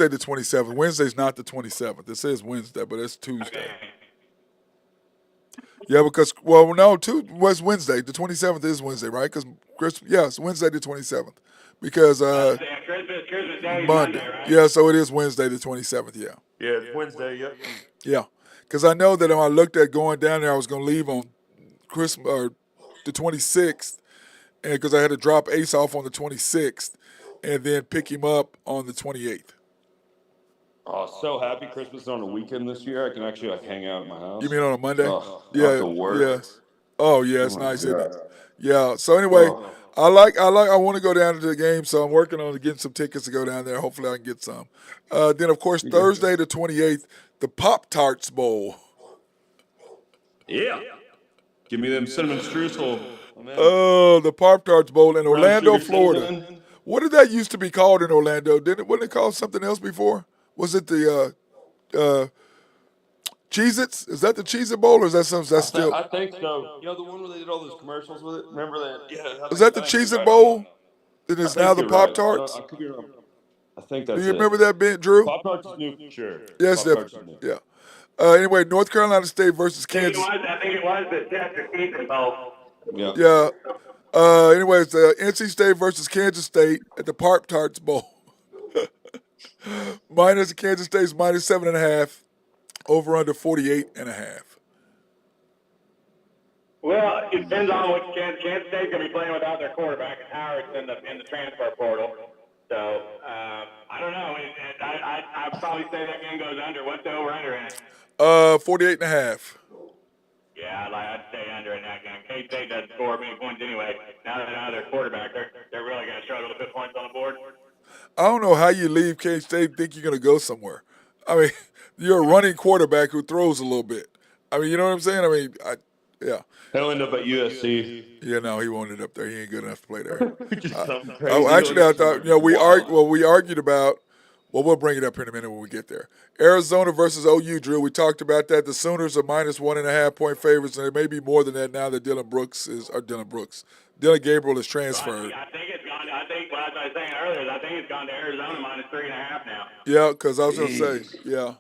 the 27th. Wednesday's not the 27th. It says Wednesday, but it's Tuesday. Yeah, because, well, no, was Wednesday. The 27th is Wednesday, right? Because, it's Wednesday the 27th. Because Christmas Day is Monday, right? Yeah, so it is Wednesday the 27th, yeah. Yeah, it's Wednesday, yep. Yeah, because I know that when I looked at going down there, I was going to leave on Christmas or the 26th, and because I had to drop Ace off on the 26th, and then pick him up on the 28th. Oh, so happy Christmas is on a weekend this year. I can actually hang out at my house. You mean on a Monday? Oh, Yeah, have to work. yeah. Oh yeah, it's nice, isn't it? Yeah. So anyway, I want to go down to the game, so I'm working on getting some tickets to go down there. Hopefully, I can get some. Then of course Thursday the 28th, the Pop-Tarts Bowl. Yeah. Give me them cinnamon streusel. Oh, the Pop-Tarts Bowl in Orlando, sugar Florida. cinnamon. What did that used to be called in Orlando? Wasn't it called something else before? Was it the Cheez-Its? Is that the Cheez-It Bowl, or is that something that's still? I think so. You know, the one where they did all those commercials with it? Remember that? Yeah. Is that the Cheez-It Bowl? It is now the Pop-Tarts? I could be wrong. I think that's Do you remember that, Ben, Drew? Pop-Tarts is new, sure. Yes, Pop-Tarts definitely. is new. Yeah. Anyway, North Carolina State versus Kansas. I think it was the Chester Season Bowl. Yeah. Yeah. Anyways, NC State versus Kansas State at the Pop-Tarts Bowl. Kansas State's minus 7.5. Over under 48.5. Well, it depends on what Kansas State's going to be playing without their quarterback, and Howard's in the transfer portal. So I don't know. I'd probably say that game goes under. What's the over under in it? 48.5. Yeah, I'd stay under in that game. K-State doesn't score many points anyway. Now that they have their quarterback, they're really going to struggle to put points on the board. I don't know how you leave K-State and think you're going to go somewhere. I mean, you're a running quarterback who throws a little bit. I mean, you know what I'm saying? I mean, yeah. He'll end up at USC. Yeah, no, he won't end up there. He ain't good enough to play there. Just something crazy. I thought, we argued about, well, we'll bring it up here in a minute when we get there. Arizona versus OU, Drew. We talked about that. The Sooners are minus 1.5 point favorites, and it may be more than that now that Dylan Gabriel is transferred. I think it's gone. I think what I was saying earlier is I think it's gone to Arizona minus 3.5 now. Yeah, because I was going to say, yeah.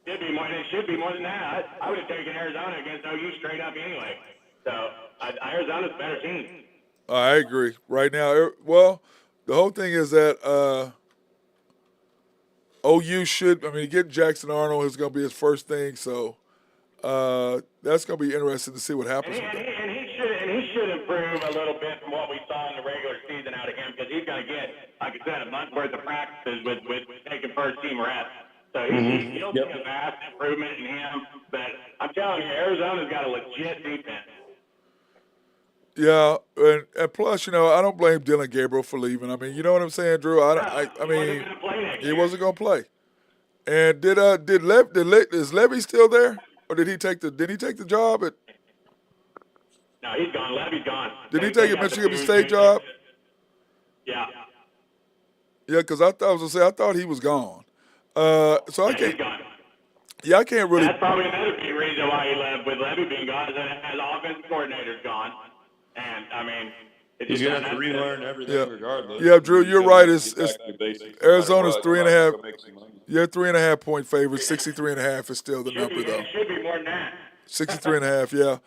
It should be more than that. I would have taken Arizona against OU straight up anyway. So Arizona's a better team. I agree. Right now, well, the whole thing is that OU should. I mean, getting Jackson Arnold is going to be his first thing. So that's going to be interesting to see what happens with that. And he should improve a little bit from what we saw in the regular season out of him, because he's going to get, like I said, a month worth of practices with taking first team reps. So he'll see a vast improvement in him. But I'm telling you, Arizona's got a legit defense. Yeah, and plus, I don't blame Dylan Gabriel for leaving. I mean, you know what I'm saying, Drew? I mean, he wasn't going to play. And is Levy still there, or did he take the job at? No, he's gone. Levy's gone. Did he take a Michigan State job? Yeah. Yeah, because I thought he was gone. So I can't. Yeah, I can't really. That's probably another big reason why he left. With Levy being gone, is that his offensive coordinator's gone, and I mean, he's gonna have to relearn everything regardless. Yeah, Drew, you're right. It's Arizona's 3.5. Yeah, 3.5 point favorite. 63.5 is still the number though. It should be more than that. 63.5. Yeah.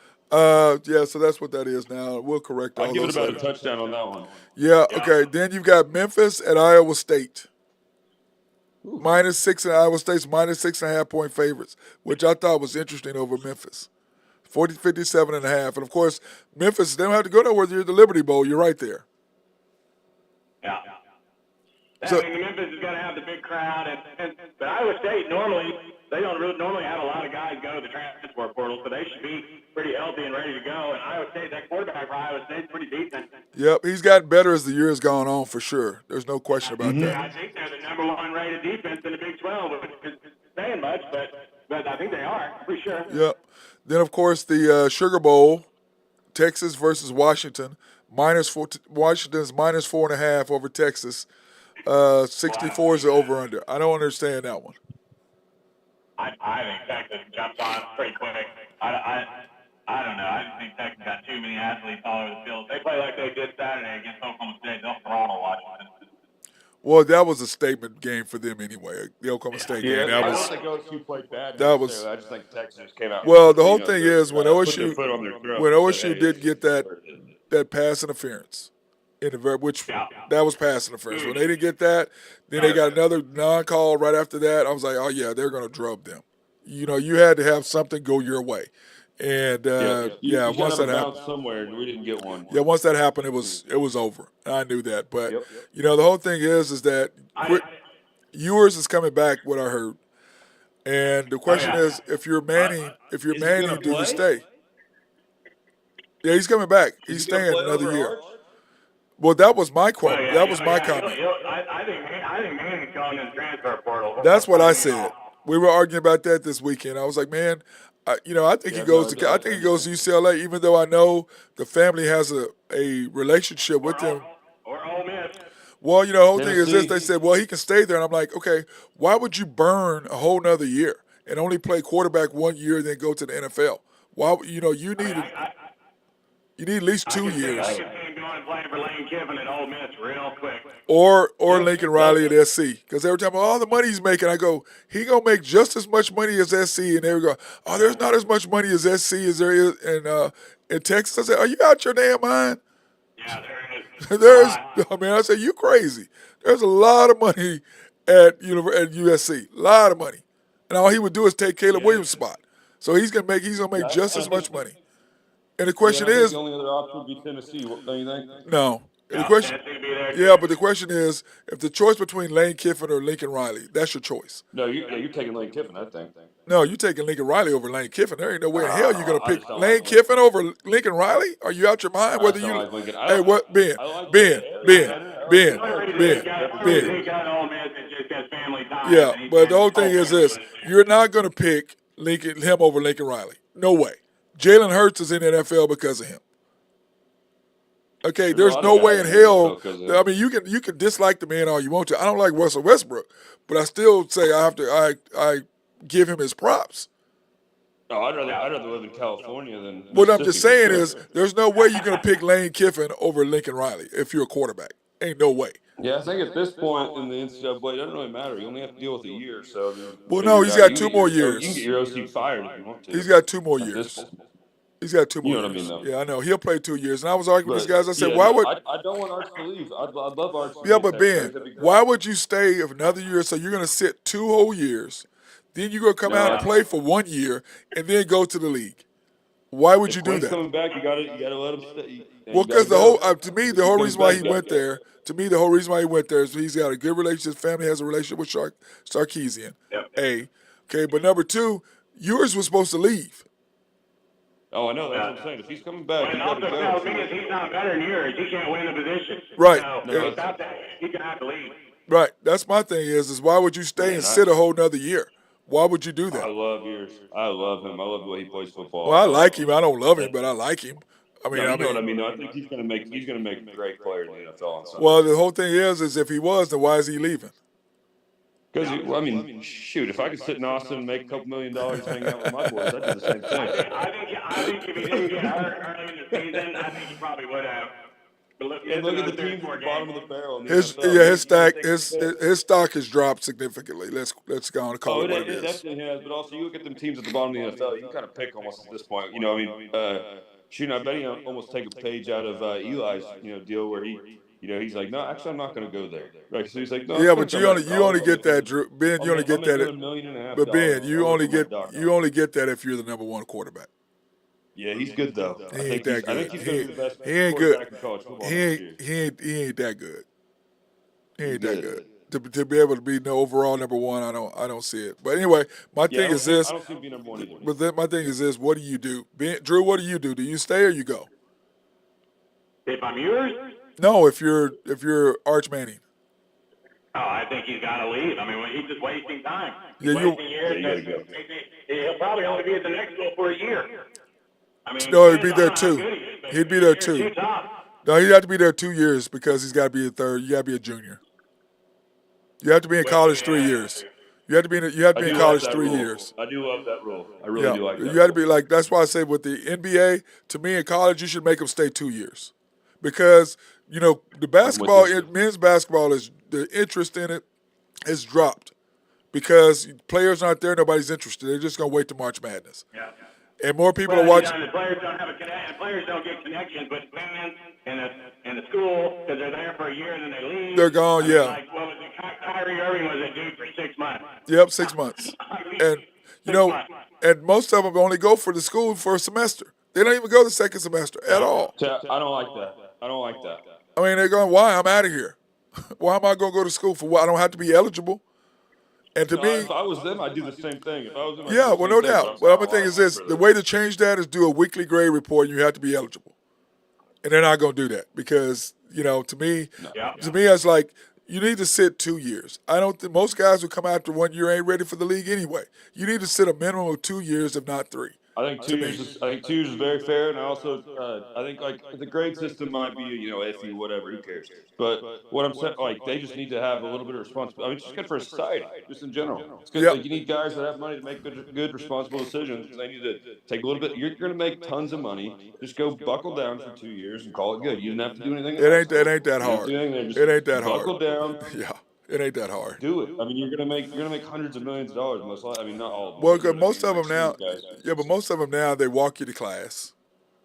Yeah, so that's what that is now. We'll correct all I'll give it those about later. a touchdown on that one. Yeah, okay. Then you've got Memphis at Iowa State. Minus 6, and Iowa State's minus 6.5 point favorites, which I thought was interesting over Memphis. 57.5. And of course, Memphis, they don't have to go nowhere. You're at the Liberty Bowl. You're right there. Yeah. So, I mean, Memphis is going to have the big crowd, but Iowa State they don't normally have a lot of guys go to the transfer portal, so they should be pretty healthy and ready to go. And Iowa State, that quarterback for Iowa State is pretty decent. yep, he's gotten better as the year has gone on for sure. There's no question about that. I think they're the number one rated defense in the Big 12, which isn't saying much, but I think they are, for sure. Yep. Then, of course, the Sugar Bowl, Texas versus Washington. Washington's minus 4.5 over Texas. 64 is the over-under. I don't understand that one. I think Texas jumps on pretty quick. I don't know. I just think Texas got too many athletes all over the field. They play like they did Saturday against Oklahoma State. They'll throttle Washington. Well, that was a statement game for them anyway. The Oklahoma State game. I don't think OSU played bad. That was. I just think Texas came out. Well, the whole thing is when OSU did get that pass interference, that was pass interference. When they didn't get that, then they got another non-call right after that. I was like, oh yeah, they're going to drub them. You know, you had to have something go your way. And once that happened, somewhere and we didn't get one. Yeah, once that happened, it was over. I knew that, but you know, the whole thing is that Ewers is coming back. What I heard, and the question is, if you're Manning, do you stay? Yeah, he's coming back. He's staying another year. Well, that was my quote. That was my comment. I think Manning's going in the transfer portal. That's what I said. We were arguing about that this weekend. I was like, man. I think he goes to UCLA, even though I know the family has a relationship with him. Or Ole Miss. Well, the whole thing is this. They said, well, he can stay there. And I'm like, okay, why would you burn a whole nother year and only play quarterback 1 year and then go to the NFL? Why, you need at least 2 years. I can see him going and playing for Lane Kiffin at Ole Miss real quick. Or Lincoln Riley at SC. Because every time, all the money he's making, I go, he going to make just as much money as SC. And they go, oh, there's not as much money as SC as there is in Texas. I said, are you out your damn mind? Yeah, there is. I said, you crazy. There's a lot of money at USC. A lot of money. And all he would do is take Caleb Williams' spot. So he's gonna make just as much money. And the question is, the only other option would be Tennessee, don't you think? No. The question, but the question is, if the choice between Lane Kiffin or Lincoln Riley, that's your choice. No, you're taking Lane Kiffin, I think. No, you're taking Lincoln Riley over Lane Kiffin. There ain't no way in hell you're gonna pick Lane Kiffin over Lincoln Ritey. Are you out your mind? Ben? Yeah, but the whole thing is this: you're not gonna pick him over Lincoln Riley. No way. Jalen Hurts is in the NFL because of him. Okay, there's no way in hell. I mean, you can dislike the man all you want to. I don't like Russell Westbrook, but I still say I give him his props. No, I'd rather live in California than. What I'm just saying is, there's no way you're gonna pick Lane Kiffin over Lincoln Riley if you're a quarterback. Ain't no way. Yeah, I think at this point in the NCAA, it doesn't really matter. You only have to deal with a year. So. Well, no, he's got 2 more years. You can get your OC fired if you want to. He's got 2 more years. He's got 2 more years. What I mean, though. Yeah, I know. He'll play 2 years. And I was arguing with these guys. I said, why would... I don't want Arch to leave. I'd love Arch to leave. Yeah, but Ben, why would you stay another year? So you're going to sit 2 whole years. Then you're going to come out and play for 1 year and then go to the league. Why would you do that? Coming back, you got to let him stay. Well, because the whole reason why he went there is he's got a good relationship. His family has a relationship with Sarkisian. A. Okay, but number 2, yours was supposed to leave. Oh, I know. That's what I'm saying. If he's coming back, he's not better than yours. He can't win the position. Right. So without that, he's going to have to leave. Right. That's my thing is why would you stay and sit a whole nother year? Why would you do that? I love yours. I love him. I love the way he plays football. Well, I like him. I don't love him, but I like him. I mean, you know what I mean. No, I think he's going to make a great player in the NFL on Sunday. Well, the whole thing is if he was, then why is he leaving? Because, shoot, if I could sit in Austin and make a couple $1 million hanging out with my boys, I'd do the same thing. I think if he didn't get hurt early in the season, I think he probably would have. And look at the teams at the bottom of the barrel. His stock has dropped significantly. Let's go on and call it what it is. It definitely has, but also you look at them teams at the bottom of the NFL, you can kind of pick almost at this point. I bet he almost take a page out of Eli's deal where he's like, no, actually, I'm not going to go there. Right? So he's like, no. Yeah, but you only get that, Drew. Ben. You only get that. But Ben, you only get that if you're the number 1 quarterback. Yeah, he's good though. He ain't that good. I think he's going to be the best quarterback in college football. He ain't that good. He ain't that good. to be able to be the overall number one. I don't see it. But anyway, my Yeah, thing is this. I don't see him being number one either. But then my thing is this: what do you do, Drew? What do you do? Do you stay or you go? If I'm yours, No, if you're Arch Manning. oh, I think he's got to leave. I mean, he's just wasting time. Yeah, He's you. wasting years. Yeah, you gotta go. He'll probably only be at the next school for a year. I mean, No, he'd be I there don't know how too. good he is, but He'd be there you're too. too tough. No, he'd have to be there 2 years because he's got to be a third. You got to be a junior. You have to be in college 3 years. You have to be in. You have to I be in do like college that 3 rule. years. I do love that rule. I really Yeah, do like that. you got to be like. That's why I say with the NBA, to me in college, you should make them stay 2 years, because the basketball, men's basketball is the interest in it has dropped because players aren't there, nobody's interested. They're just gonna wait to March Madness, Yeah. and more people Well, are watching. the players don't have a connection. Players don't get connections with fans and the school because they're there for a year and then they leave. They're gone. I mean, Yeah. Like, what was it? Kyrie Irving was a dude for 6 months. Yep, 6 months, I mean, and 6 months. and most of them only go for the school for a semester. They don't even go the second semester at all. I don't like that. I don't like that. I mean, they're going, why? I'm out of here. Why am I going to go to school for what? I don't have to be eligible. And to No, me, if I was them, I'd do the same thing. If I was them, I'd do yeah, the well, same no thing, but doubt. I'm But saying my thing a is lot this: for the way to change that is do a weekly grade report, and you have to be eligible. And they're not going to do that because to me, Yeah. it's like you need to sit 2 years. I don't think most guys who come after 1 year ain't ready for the league anyway. You need to sit a minimum of 2 years, if not 3. I think 2 years. I think 2 years is very fair, and I also I think like the grade system might be iffy, whatever. Who cares? But what I'm saying, like they just need to have a little bit of responsibility. I mean, it's just good for society, just in general. It's good. Yep. Like you need guys that have money to make good, responsible decisions. They need to take a little bit. You're going to make tons of money. Just go buckle down for 2 years and call it good. You didn't have to do anything. It ain't that hard. You don't have to do anything. Just It ain't that hard. buckle down. Yeah, it ain't that hard. Do it. I mean, you're gonna make hundreds of millions of dollars. Most likely. I mean, not all of them. Well, but, you know most what I of mean? them now, Like, some of these guys. yeah, but most of them now they walk you to class.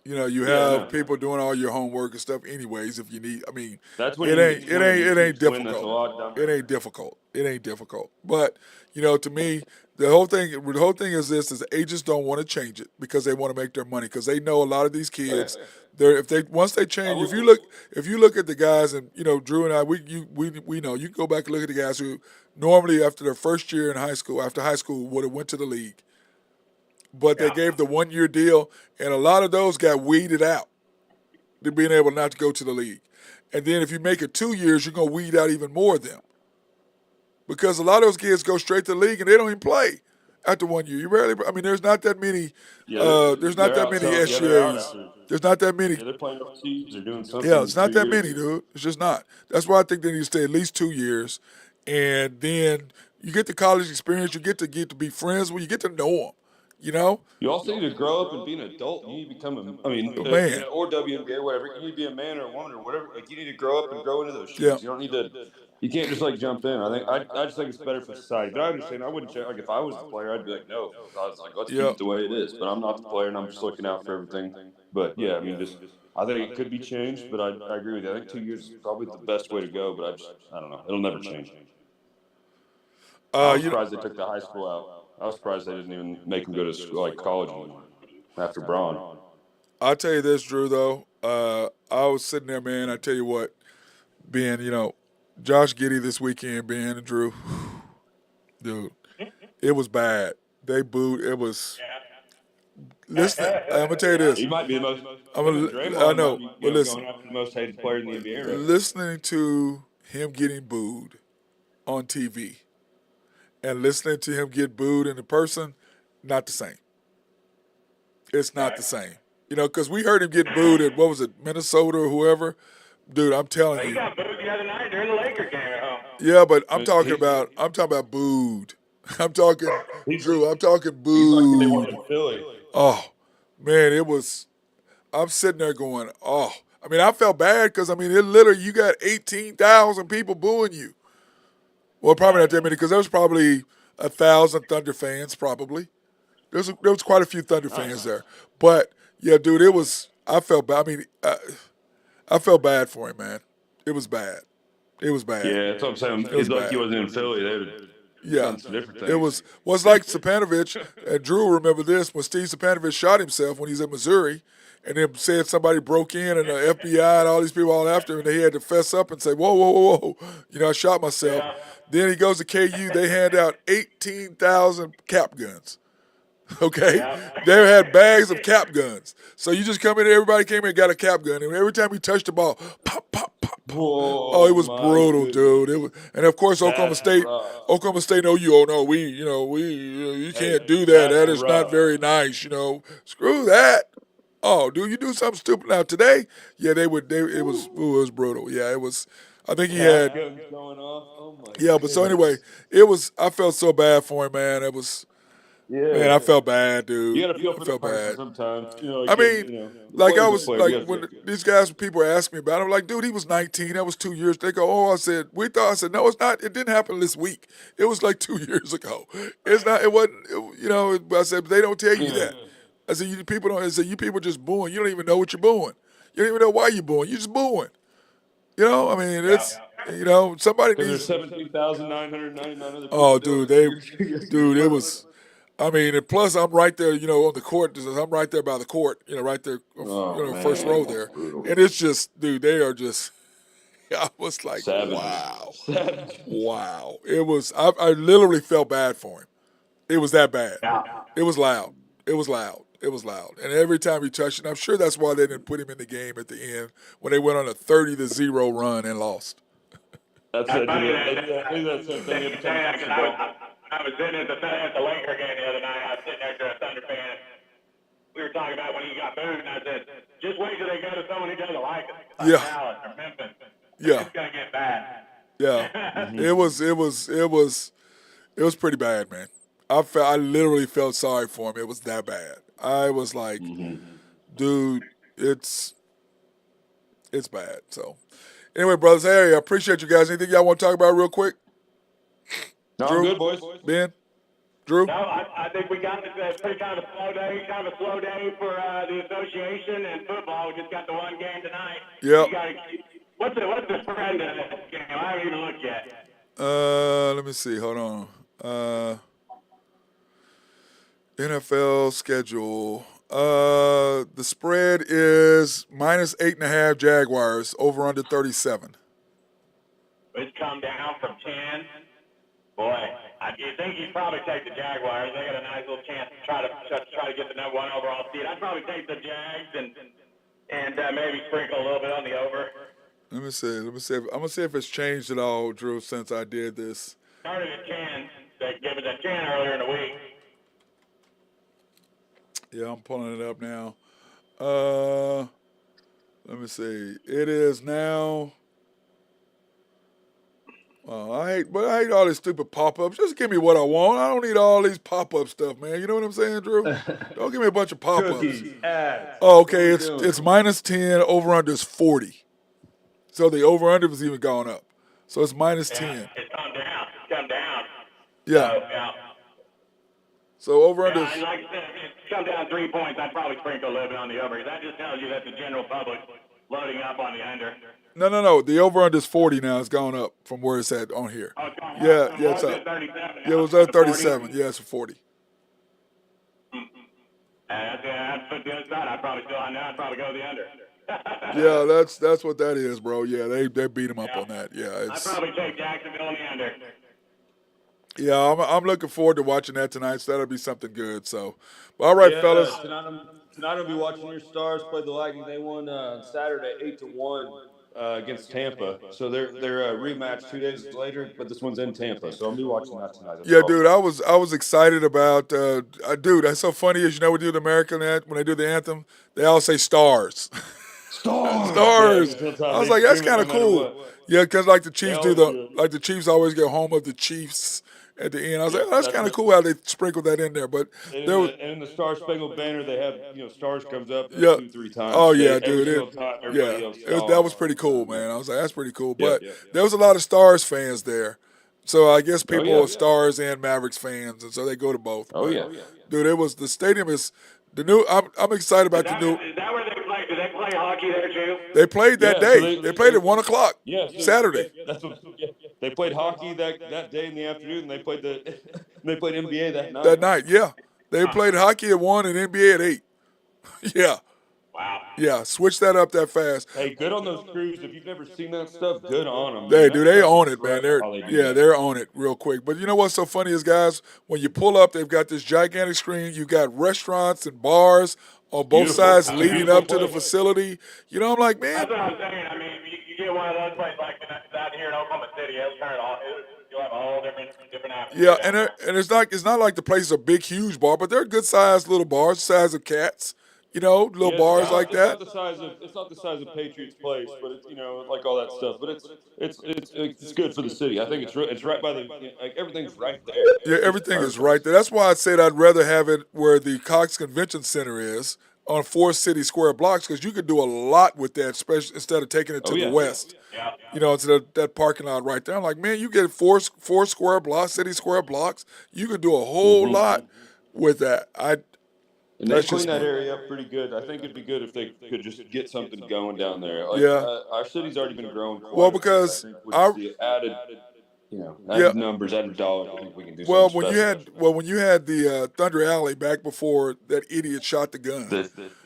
You Yeah, I have know. people doing all your homework and stuff. Anyways, if you need, I mean, That's when it you ain't get to win. it ain't That's a lot difficult. dumber. It ain't difficult. It ain't difficult. But to me, the whole thing is this: is agents don't want to change it because they want to make their money because they know a lot of these kids. Once they change. If you look at the guys and Drew and I, we know you can go back and look at the guys who normally after their first year in high school, after high school, would have went to the league, but they gave the 1 year deal, and a lot of those got weeded out. They're being able not to go to the league. And then if you make it 2 years, you're going to weed out even more of them. Because a lot of those kids go straight to the league and they don't even play after 1 year. There's not that many there's not that many SGAs. There's not that many. Yeah, they're playing overseas. They're doing something. Yeah, it's not in that 2 many, years. dude. It's just not. That's why I think they need to stay at least 2 years. And then you get the college experience, you get to be friends with, you get to know them. You also need to grow up and be an adult. You need to become Man. or WNBA, whatever. You need to be a man or a woman or whatever. Like you need to grow up and grow into those shoes. Yeah. You don't need to. You can't just like jump in. I just think it's better for society. But I understand. I wouldn't change. Like if I was the player, I'd be like, no. I was like, let's keep it the way it is. But I'm not the player, and I'm just looking out for everything. But yeah, I mean, I think it could be changed. But I agree with you. I think 2 years is probably the best way to go. But I don't know. It'll never change. I'm surprised they took the high school out. I was surprised they didn't even make him go to school, like college anymore after Braun. I'll tell you this, Drew, though. I was sitting there, man. I tell you what, being, Josh Giddey this weekend, Ben and Drew, dude, it was bad. They booed. It was. Listen, I'm gonna tell you this. He might be the most. I know, but listen. Going after the most hated player in the NBA. Right? Listening to him getting booed on TV and listening to him get booed in person, not the same. It's not the same. Because we heard him get booed at, what was it, Minnesota or whoever. Dude, I'm telling He you. got booed the other night during the Lakers game at home. Yeah, but I'm talking about booed. I'm talking, Drew, I'm talking booed. They won in Philly. Oh, man, I'm sitting there going, oh. I felt bad because, it literally, you got 18,000 people booing you. Well, probably not that many because there was probably 1,000 Thunder fans, probably. There was quite a few Thunder fans there. But, yeah, dude, I felt bad. I felt bad for him, man. It was bad. It was bad. Yeah, that's what I'm saying. It's like he wasn't in Philly. They would done some different things. It was like Stepanovich, and Drew remember this, when Steve Stepanovich shot himself when he's in Missouri, and then said somebody broke in and the FBI and all these people all after him, and they had to fess up and say, whoa, whoa, whoa, whoa, I shot myself. Yeah. Then he goes to KU. They hand out 18,000 cap guns. Okay, Yeah. they had bags of cap guns. So you just come in, everybody came in and got a cap gun, and every time he touched the ball, pop, pop, pop, pop. Whoa, Oh, it was my brutal, goodness. dude. It was, and of course, Oklahoma That's State. rough. Oklahoma State, you can't do that. That's That is not rough. very nice. Screw that. Oh, dude, you do something stupid now today? Yeah, it was brutal. Yeah, it was. I think he Cap had. guns going off. Oh my Yeah, but so goodness. anyway, I felt so bad for him, man. It was. Man, Yeah. I felt bad, dude. You gotta feel I for the felt person bad. sometimes. I mean, the like I player's a was player. like You gotta when feel good. these guys, people ask me about it, I'm like, dude, he was 19. That was 2 years. They go, oh, I said, I said, no, it's not. It didn't happen this week. It was like 2 years ago. It's not. It wasn't. I said, but they don't tell you Yeah. that. I said, you people don't. I said, you people just booing. You don't even know what you're booing. You don't even know why you're booing. You just booing. I mean, it's somebody Because needs. there's 17,999 other people Oh, doing dude, it. dude, it was. I mean, and plus I'm right there, on the court. I'm right there by the court, right there, Oh, first row man. there. Brutal. And it's just, dude, they are just. I was like, Savages. wow, Savages. wow. It was. I literally felt bad for him. It was that bad. Yeah. It was loud. It was loud. It was loud. And every time he touched it, I'm sure that's why they didn't put him in the game at the end when they went on a 30-0 run and lost. That's That's it. funny They do that same thing every time. I was sitting at the Laker game the other night. I was sitting next to a Thunder fan. We were talking about when he got booed, and I said, just wait till they go to someone who doesn't like him, like Yeah. Dallas or Memphis. Yeah. It's gonna get bad. Yeah. It was pretty bad, man. I literally felt sorry for him. It was that bad. I was like, dude, it's bad. So anyway, brothers, hey, I appreciate you guys. Anything y'all want to talk about real quick? No, Drew? I'm good, boys. Ben? Drew? No, I think we got this pretty kind of a slow day for the association and football. We just got the one game tonight. Yep. What's the spread in this game? I haven't even looked yet. Let me see. Hold on. NFL schedule. The spread is -8.5 Jaguars, over under 37. It's come down from 10. Boy, you think he'd probably take the Jaguars. They got a nice little chance to try to get the number one overall seed. I'd probably take the Jags and maybe sprinkle a little bit on the over. Let me see. I'm gonna see if it's changed at all, Drew, since I did this. Started at 10. They gave it a 10 earlier in the week. Yeah, I'm pulling it up now. Let me see. It is now. I hate all these stupid pop-ups. Just give me what I want. I don't need all these pop-up stuff, man. You know what I'm saying, Drew? Don't give me a bunch of pop-ups. Cookies, ads. Oh, okay. What are we doing? It's -10. Over under is 40. So the over under has even gone up. So it's -10. It's come down. It's come down. Yeah. So, yeah. So over under. Yeah, like I said, if it's come down 3 points, I'd probably sprinkle a little bit on the over. That just tells you that the general public loading up on the under. No. The over under is 40 now. It's gone up from where it's at on here. Oh, it's gone Yeah, up. it's What was up. it, 37? Yeah, it was at 37. Yeah, it's 40. I'd put the other side. I'd probably go the under. Yeah, that's what that is, bro. Yeah, they beat him up on that. Yeah, I'd it's probably take Jacksonville in the under. yeah. I'm looking forward to watching that tonight. So that'll be something good. So, all right, fellas. Tonight I'll be watching your Stars play the Lightning. They won Saturday 8-1 against Tampa. So they're rematch 2 days later, but this one's in Tampa. So I'll be watching that tonight. Yeah, dude, I was excited about. Dude, that's so funny. As you know, we do the American when they do the anthem, they all say stars. Stars. Yeah, I was like, that's kind of cool. What. Yeah, because like the Chiefs They always do. like the Chiefs always get home of the Chiefs at the end. I was like, oh, that's kind of cool how they sprinkle that in there. But And there was, in the Star Spangled Banner, they have stars comes up Yeah. 2-3 times. Oh yeah, Every dude. single time, everybody else, That was pretty cool, man. I was like, that's pretty cool. Yeah, But yeah. there was a lot of Stars fans there, so I guess people yeah. are Stars and Mavericks fans, and so they go to both. Oh, But, yeah. dude, the stadium is the new. I'm excited about the new. Is that where they play? Do they play hockey there too? They played that Yeah, so day. they- They played at 1:00 Yeah, so Saturday. That's what, yeah. They played hockey that day in the afternoon. And they played NBA that night. That night. Yeah, they played hockey at 1 and NBA at 8. Yeah. Wow. Yeah, switch that up that fast. Hey, good on those crews. If you've never seen that stuff, good on them, man. They That do. They stuff own is it, man. incredible how they do that. They're on it real quick. But you know what's so funny is, guys, when you pull up, they've got this gigantic screen. You got restaurants and bars on both Beautiful. sides It's a leading beautiful up to the place. facility. You know, I'm like, man. That's what I'm saying. I mean, you get one of those places like down here in Oklahoma City, you'll have a whole different Yeah, atmosphere down there. and it's not like the place is a big, huge bar, but they're good sized little bars, the size of cats. You know, little Yeah, bars like it's that. not the size of Patriots Place, but it's like all that stuff. But it's good for the city. I think it's right by the like everything's right there. Yeah, It's just everything is perfect. right there. That's why I said I'd rather have it where the Cox Convention Center is on 4 city square blocks because you could do a lot with that, especially instead of taking it Oh to the yeah. west. Yeah. You know, to that parking lot right there. I'm like, man, you get four square blocks, city square blocks. You could do a whole lot with that. And they That's clean just that me. area up pretty good. I think it'd be good if they could just get something going down there. Like Yeah. our city's already been growing Well, quite a bit. I because think with I the added, yeah. added numbers, added dollars, I think we can do Well, something special. when you had the Thunder Alley back before that idiot shot the gun.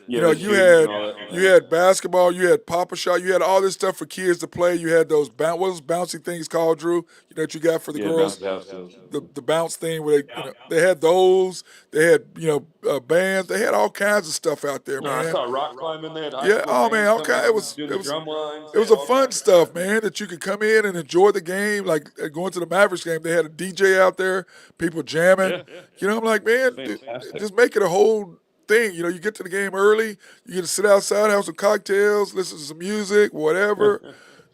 You know, The shooting and all that. you had basketball, you had Papa Shot, you had all this stuff for kids to play. You had those what was bouncy things called, Drew? You know what you got for the Yeah, girls? bouncy house deals. The bounce thing where they had those. They had bands. They had all kinds of stuff out there, No, I man. saw rock climbing. They had high Yeah. school Oh bands man. come Okay. out It was doing the drum lines. it was a fun stuff, man. That you could come in and enjoy the game, like going to the Mavericks game. They had a DJ out there, people jamming. Yeah. You know, I'm like, man, Fantastic. just make it a whole thing. You know, you get to the game early, you get to sit outside, have some cocktails, listen to some music, whatever.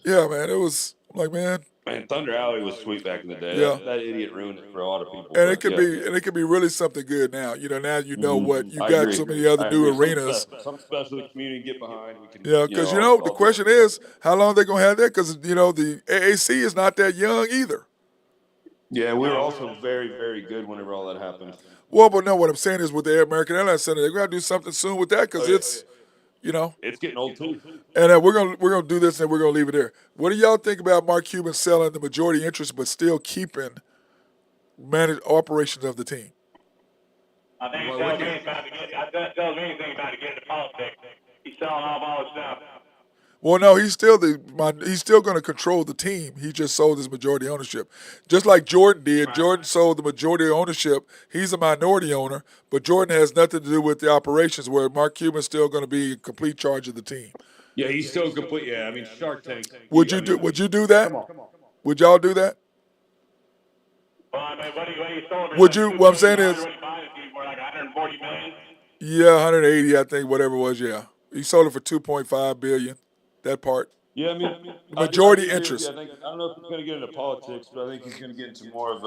Yeah, man, it was I'm like, man, Man, Thunder Alley was sweet back in the day. Yeah. That idiot ruined it for a lot of people. and but it could yeah. be really something good now. You know, now you know what you I got agree. so many other I new agree. arenas. Something special the community get behind. We can, Yeah, because the all question is, how long they gonna have that? Because the AAC is not that young either. Yeah, we were also very, very good whenever all that happened. Well, but no, what I'm saying is with the American Airlines Center, they're gonna do something soon with that because it's It's getting old too. and we're gonna do this and we're gonna leave it there. What do y'all think about Mark Cuban selling the majority interest but still keeping managed operations of the team? I think he tells me he's about to get into politics. He's selling off all his stuff. Well, no, he's still going to control the team. He just sold his majority ownership, just like Jordan did. Jordan sold the majority ownership. He's a minority owner, but Jordan has nothing to do with the operations. Where Mark Cuban's still going to be in complete charge of the team. Yeah, he's still complete. Yeah, I mean Shark Tank. Would you do that? Would y'all do that? Well, I mean, what are you selling? Would you? What I'm saying is, What are you buying it for? Like 140 million? yeah, 180, I think, whatever it was. Yeah, he sold it for 2.5 billion. That part. Yeah, I mean, Majority I agree with interest. you. I don't know if he's going to get into politics, but I think he's going to get into more of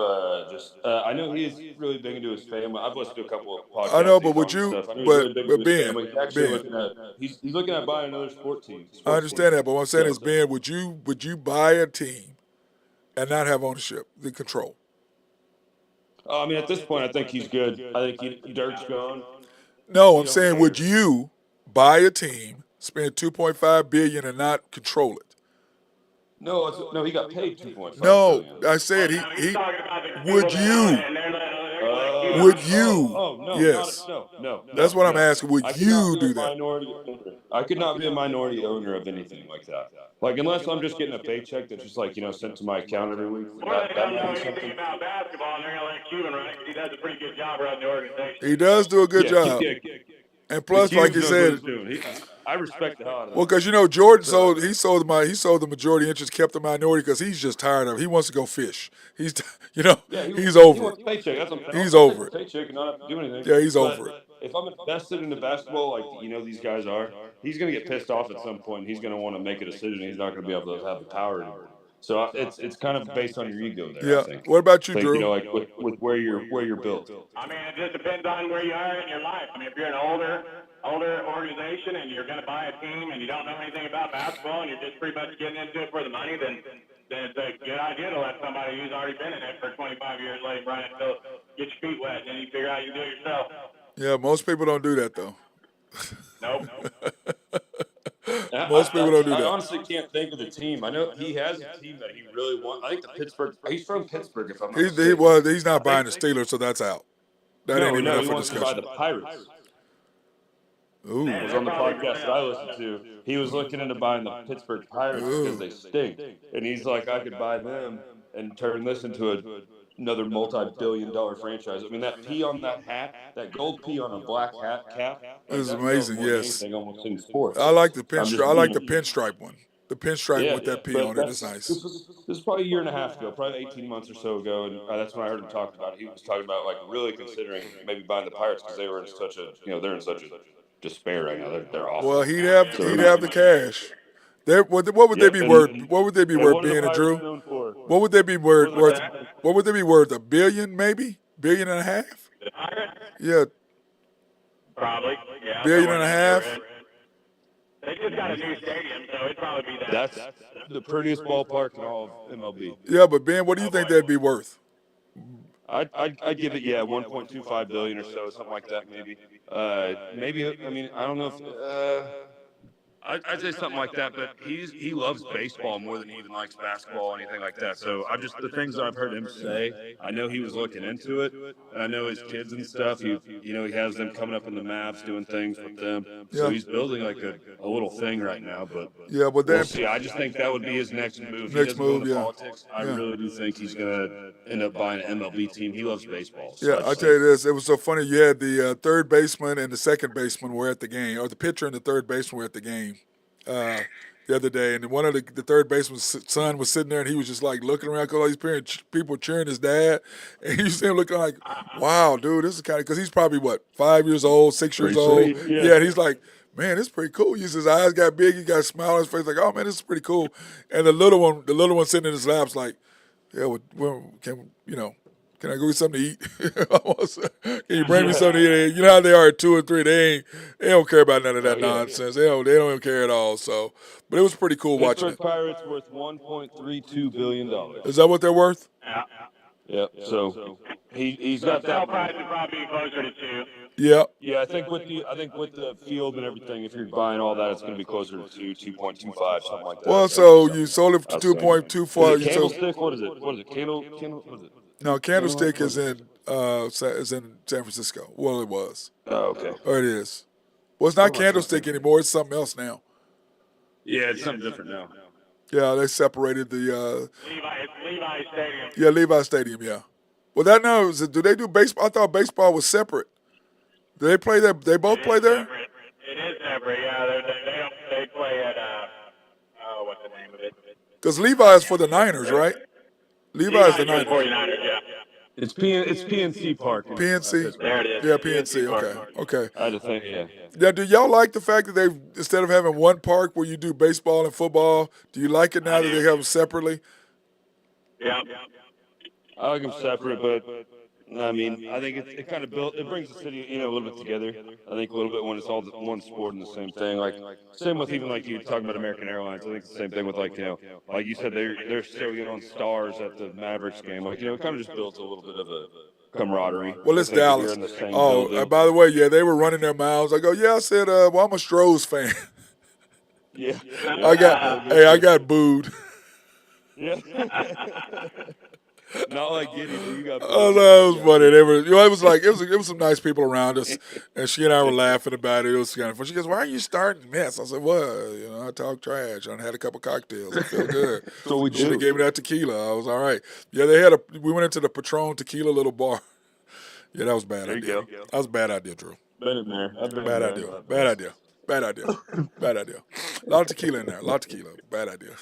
I know he's really big into his family. I've listened to a couple of podcasts. I know, but would and you? stuff. I know he's But really big into his Ben, family. He's actually Ben, looking at he's looking at buying another sports team. I understand that, but what I'm saying is, Ben, would you buy a team and not have ownership, the control? I mean, at this point, I think he's good. I think Dirk's gone. No, I'm saying, would you buy a team, spend 2.5 billion, and not control it? No, he got paid 2.5 No, billion. I said He's he. talking about the Would people that you? own it, and they're like, Would you? No. Yes. No. That's what I'm asking. Would I could you not be do a that? minority owner. I could not be a minority owner of anything like that. Like, unless I'm just getting a paycheck that's just like, sent to my account every week. or they That don't might know be anything something. about basketball, and they're going to let Cuban run it because he does a pretty good job running the organization. He does do a good job. Yeah, And plus, like you Cuban knows said, what he's doing. I respect the hell out of that. well, because Jordan sold the majority interest, kept the minority because he's just tired of it. He wants to go fish. He's he's He over wants it. a paycheck. That's what I'm saying. He's I'll over take the paycheck and not have to do anything. Yeah, he's But over it. If I'm invested into basketball, like these guys are, he's going to get pissed off at some point. And he's going to want to make a decision. He's not going to be able to have the power anymore. So it's kind of based on your ego there. Yeah. I think. What about you, Like, Drew? like with where you're built. I mean, it just depends on where you are in your life. I mean, if you're an older organization and you're going to buy a team and you don't know anything about basketball and you're just pretty much getting into it for the money, then it's a good idea to let somebody who's already been in it for 25 years let him run it until get your feet wet, and then you figure out you can do it yourself. Yeah, most people don't do that though. Nope. Most people don't do I that. honestly can't think of the team. I know he has a team that he really wants. I think the Pittsburgh. He's from Pittsburgh, if I'm not mistaken. He's not buying the Steelers, so that's out. That ain't even No, up he for wants to buy discussion. the Pirates. Ooh. was on the podcast that I listened to. He was looking into buying the Pittsburgh Pirates because they stink, and he's like, I could buy them and turn this into another multi-billion-dollar franchise. I mean, that P on that hat, that gold P on a black hat cap, It like was that sells amazing, more than yes. anything almost in sports. I like the I'm pinstripe. just I like being, the pinstripe one. The pinstripe yeah, with that P but on it is nice. this was probably a year and a half ago, probably 18 months or so ago, and that's when I heard him talk about it. He was talking about like really considering maybe buying the Pirates because they were in such a, they're in such a despair right now. They're awful. Well, So he'd have the cash. What would they yep, be worth? and What would they be and worth what are the being a Pirates Drew? known for? What would they be What are worth? the What would they be worth? $1 billion, maybe? $1.5 billion? The Pirates? Yeah, Probably. Yeah. billion somewhere and a in that half. neighborhood. They just got a new stadium, so it'd probably be that. That's the prettiest ballpark in all of MLB. Yeah, but Ben, what do you think that'd be worth? I'd give it 1.25 billion or so, something like that, maybe. Maybe I mean I don't know if I'd say something like that, but he loves baseball more than he even likes basketball or anything like that. So I'm just the things that I've heard him say. I know he was looking into it, and I know his kids and stuff. He has them coming up in the Mavs, doing things with them. So Yeah. he's building like a little thing right now. But Yeah, but we'll then see. I just think that would be his next move. He Next doesn't go move, into yeah. politics. I Yeah. really do think he's gonna end up buying an MLB team. He loves baseball. So Yeah, I I just tell you think- this, it was so funny. You had the third baseman and the second baseman were at the game, or the pitcher and the third baseman were at the game the other day, and one of the third baseman's son was sitting there, and he was just like looking around because all these people cheering his dad, and you see him looking like, "Wow, dude, this is kind of," because he's probably what 5 years old, 6 years Pretty old, sweet, yeah. and he's like, "Man, this is pretty cool." His eyes got big, he got a smile on his face, like, "Oh man, this is pretty cool." And the little one sitting in his lap's like, "Yeah, well, can I go get something to eat? Can you bring me something to eat?" You know how they are at 2 and 3. They don't care about none of that nonsense. They don't even care at all. So, but it was pretty cool watching Pittsburgh it. Pirates worth $1.32 billion. Is that what they're worth? Yeah. Yep. So he's got Sell that. price would probably be closer to 2. Yeah. Yeah, I think with the field and everything, if you're buying all that, it's going to be closer to 2.25, something like that. Well, so you sold it for That's right. 2.24. Is it Candlestick? What is it? What is it? What is it? No, Candlestick is in San Francisco. Well, it was, Oh, okay. or it is. Well, it's not Candlestick anymore. It's something else now. Yeah, it's something different now. Yeah, they separated the Levi Stadium. Levi Stadium. Yeah. Well, that now do they do baseball? I thought baseball was separate. Do they play there? They both play there? Separate. It is separate, yeah. They play at, what's the name of it? Because Levi is for the Niners, right? Levi is the Levi's for Niners. 49ers, yeah. It's PNC Park. PNC? There it is. Yeah, PNC. Okay. Okay. I had to think. Yeah. Yeah, do y'all like the fact that they've, instead of having one park where you do baseball and football, do you like it now that they have them separately? Yeah. I like them separate, but I mean, I think it kind of it brings the city, a little bit together. I think a little bit when it's all one sport and the same thing. Like same with even like you talking about American Airlines. I think it's the same thing with like you said they're showing on stars at the Mavericks game. Like it kind of just builds a little bit of a camaraderie. Well, it's I think if you're Dallas. in the same Oh, building. by the way, yeah, they were running their mouths. I go, yeah, I said, well, I'm a Strohs fan. Yeah. I got booed. Yeah. Not like Giddy, but you got. Oh, no, it was funny. They were, it was like it was some nice people around us, and she and I were laughing about it. It was kind of fun. She goes, "Why are you starting mess?" I said, "Well, I talk trash. I had a couple cocktails. I feel good." So we She do. gave me that tequila. I was all right. Yeah, we went into the Patron tequila little bar. Yeah, that was a bad There you idea. go. That was a bad idea, Drew. Been in there. I've been Bad in idea. there. Bad idea. Bad idea. Bad idea. A lot of tequila in there. A lot of tequila. Bad idea.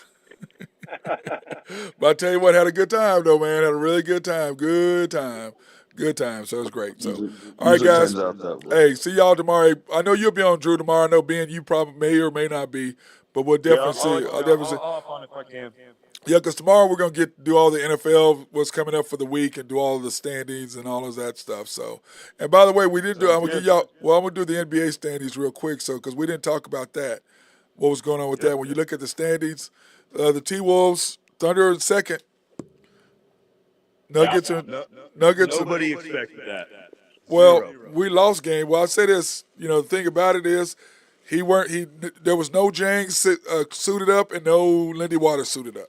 But I tell you what, had a good time though, man. Had a really good time. Good time. Good time. So it was great. So, all right, Usually guys. turns out that way. Hey, see y'all tomorrow. I know you'll be on Drew tomorrow. I know Ben, you probably may or may not be, but we'll definitely see. I'll definitely see. I'll hop on if I can. Yeah, because tomorrow we're gonna do all the NFL, what's coming up for the week, and do all of the standings and all of that stuff. So, and by the way, we didn't do. I'm gonna give y'all. Well, I'm gonna do the NBA standings real quick, so because we didn't talk about that, what was going on with that. When you look at the standings, the T Wolves, Thunder in second, Nuggets are Nuggets. Nobody expected that. Well, Zero. we lost game. Well, I say this. The thing about it is, there was no James suited up and no Lindy Waters suited up.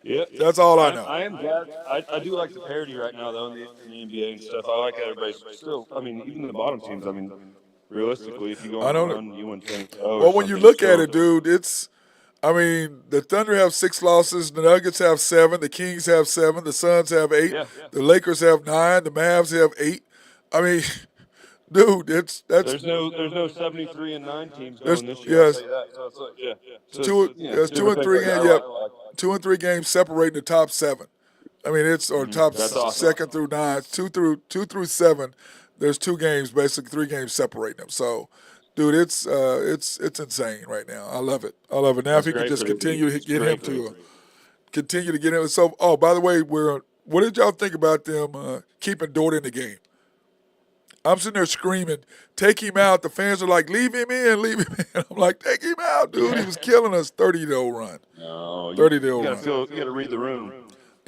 Yeah, That's all I know. I am glad. I do like the parity right now, though, in the NBA and stuff. I like how everybody's still. I mean, even the bottom teams. I mean, realistically, if you go I on a don't. run, you win 10 or Well, when you something. look at So it, dude, it's. I mean, the Thunder have 6 losses, the Nuggets have 7, the Kings have 7, the Suns have 8, yeah, the Lakers have 9, the Mavs have 8. I mean, dude, that's there's no 73-9 teams there's going this year. I'll yes tell you that. So it's like So two it's yes two different and things three like that. games. I Yep, like. 2 and 3 games separating the top 7. I mean, it's or top That's awesome. second through 9, 2 through 7. There's 2 games, basically 3 games separating them. So, dude, it's insane right now. I love it. I love it. Now, if That's he could great just for the league. continue to It's get him great for the to league. continue to get him. So, oh, by the way, what did y'all think about them keeping Dort in the game? I'm sitting there screaming, take him out. The fans are like, leave him in, leave him in. I'm like, take him out, dude. He was killing us. 30-0 run. No, you 30-0 gotta run. you gotta read the room.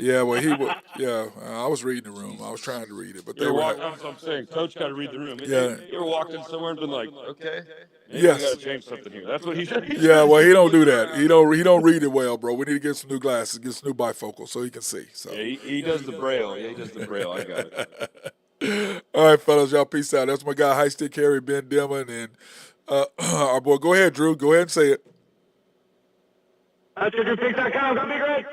Yeah, well, he was. Yeah, I was reading the room. I was trying to read it, but they You're were. walking. That's what I'm saying. Coach got to read the room. Yeah. You ever walked in somewhere and been like, okay, maybe we Yes. got to change something here. That's what he said. Yeah, well, he don't do that. He don't read it well, bro. We need to get some new glasses, get some new bifocals so he can see. So. Yeah, he does the braille. Yeah, he does the braille. I got it. All right, fellas, y'all peace out. That's my guy, High Stick Harry, Ben Dillman, and our boy. Go ahead, Drew. Go ahead and say it. That's DrewPicks.com. Don't be great.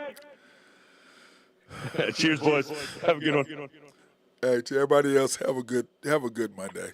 Cheers, boys. Have a good one. Hey, to everybody else, have a good Monday.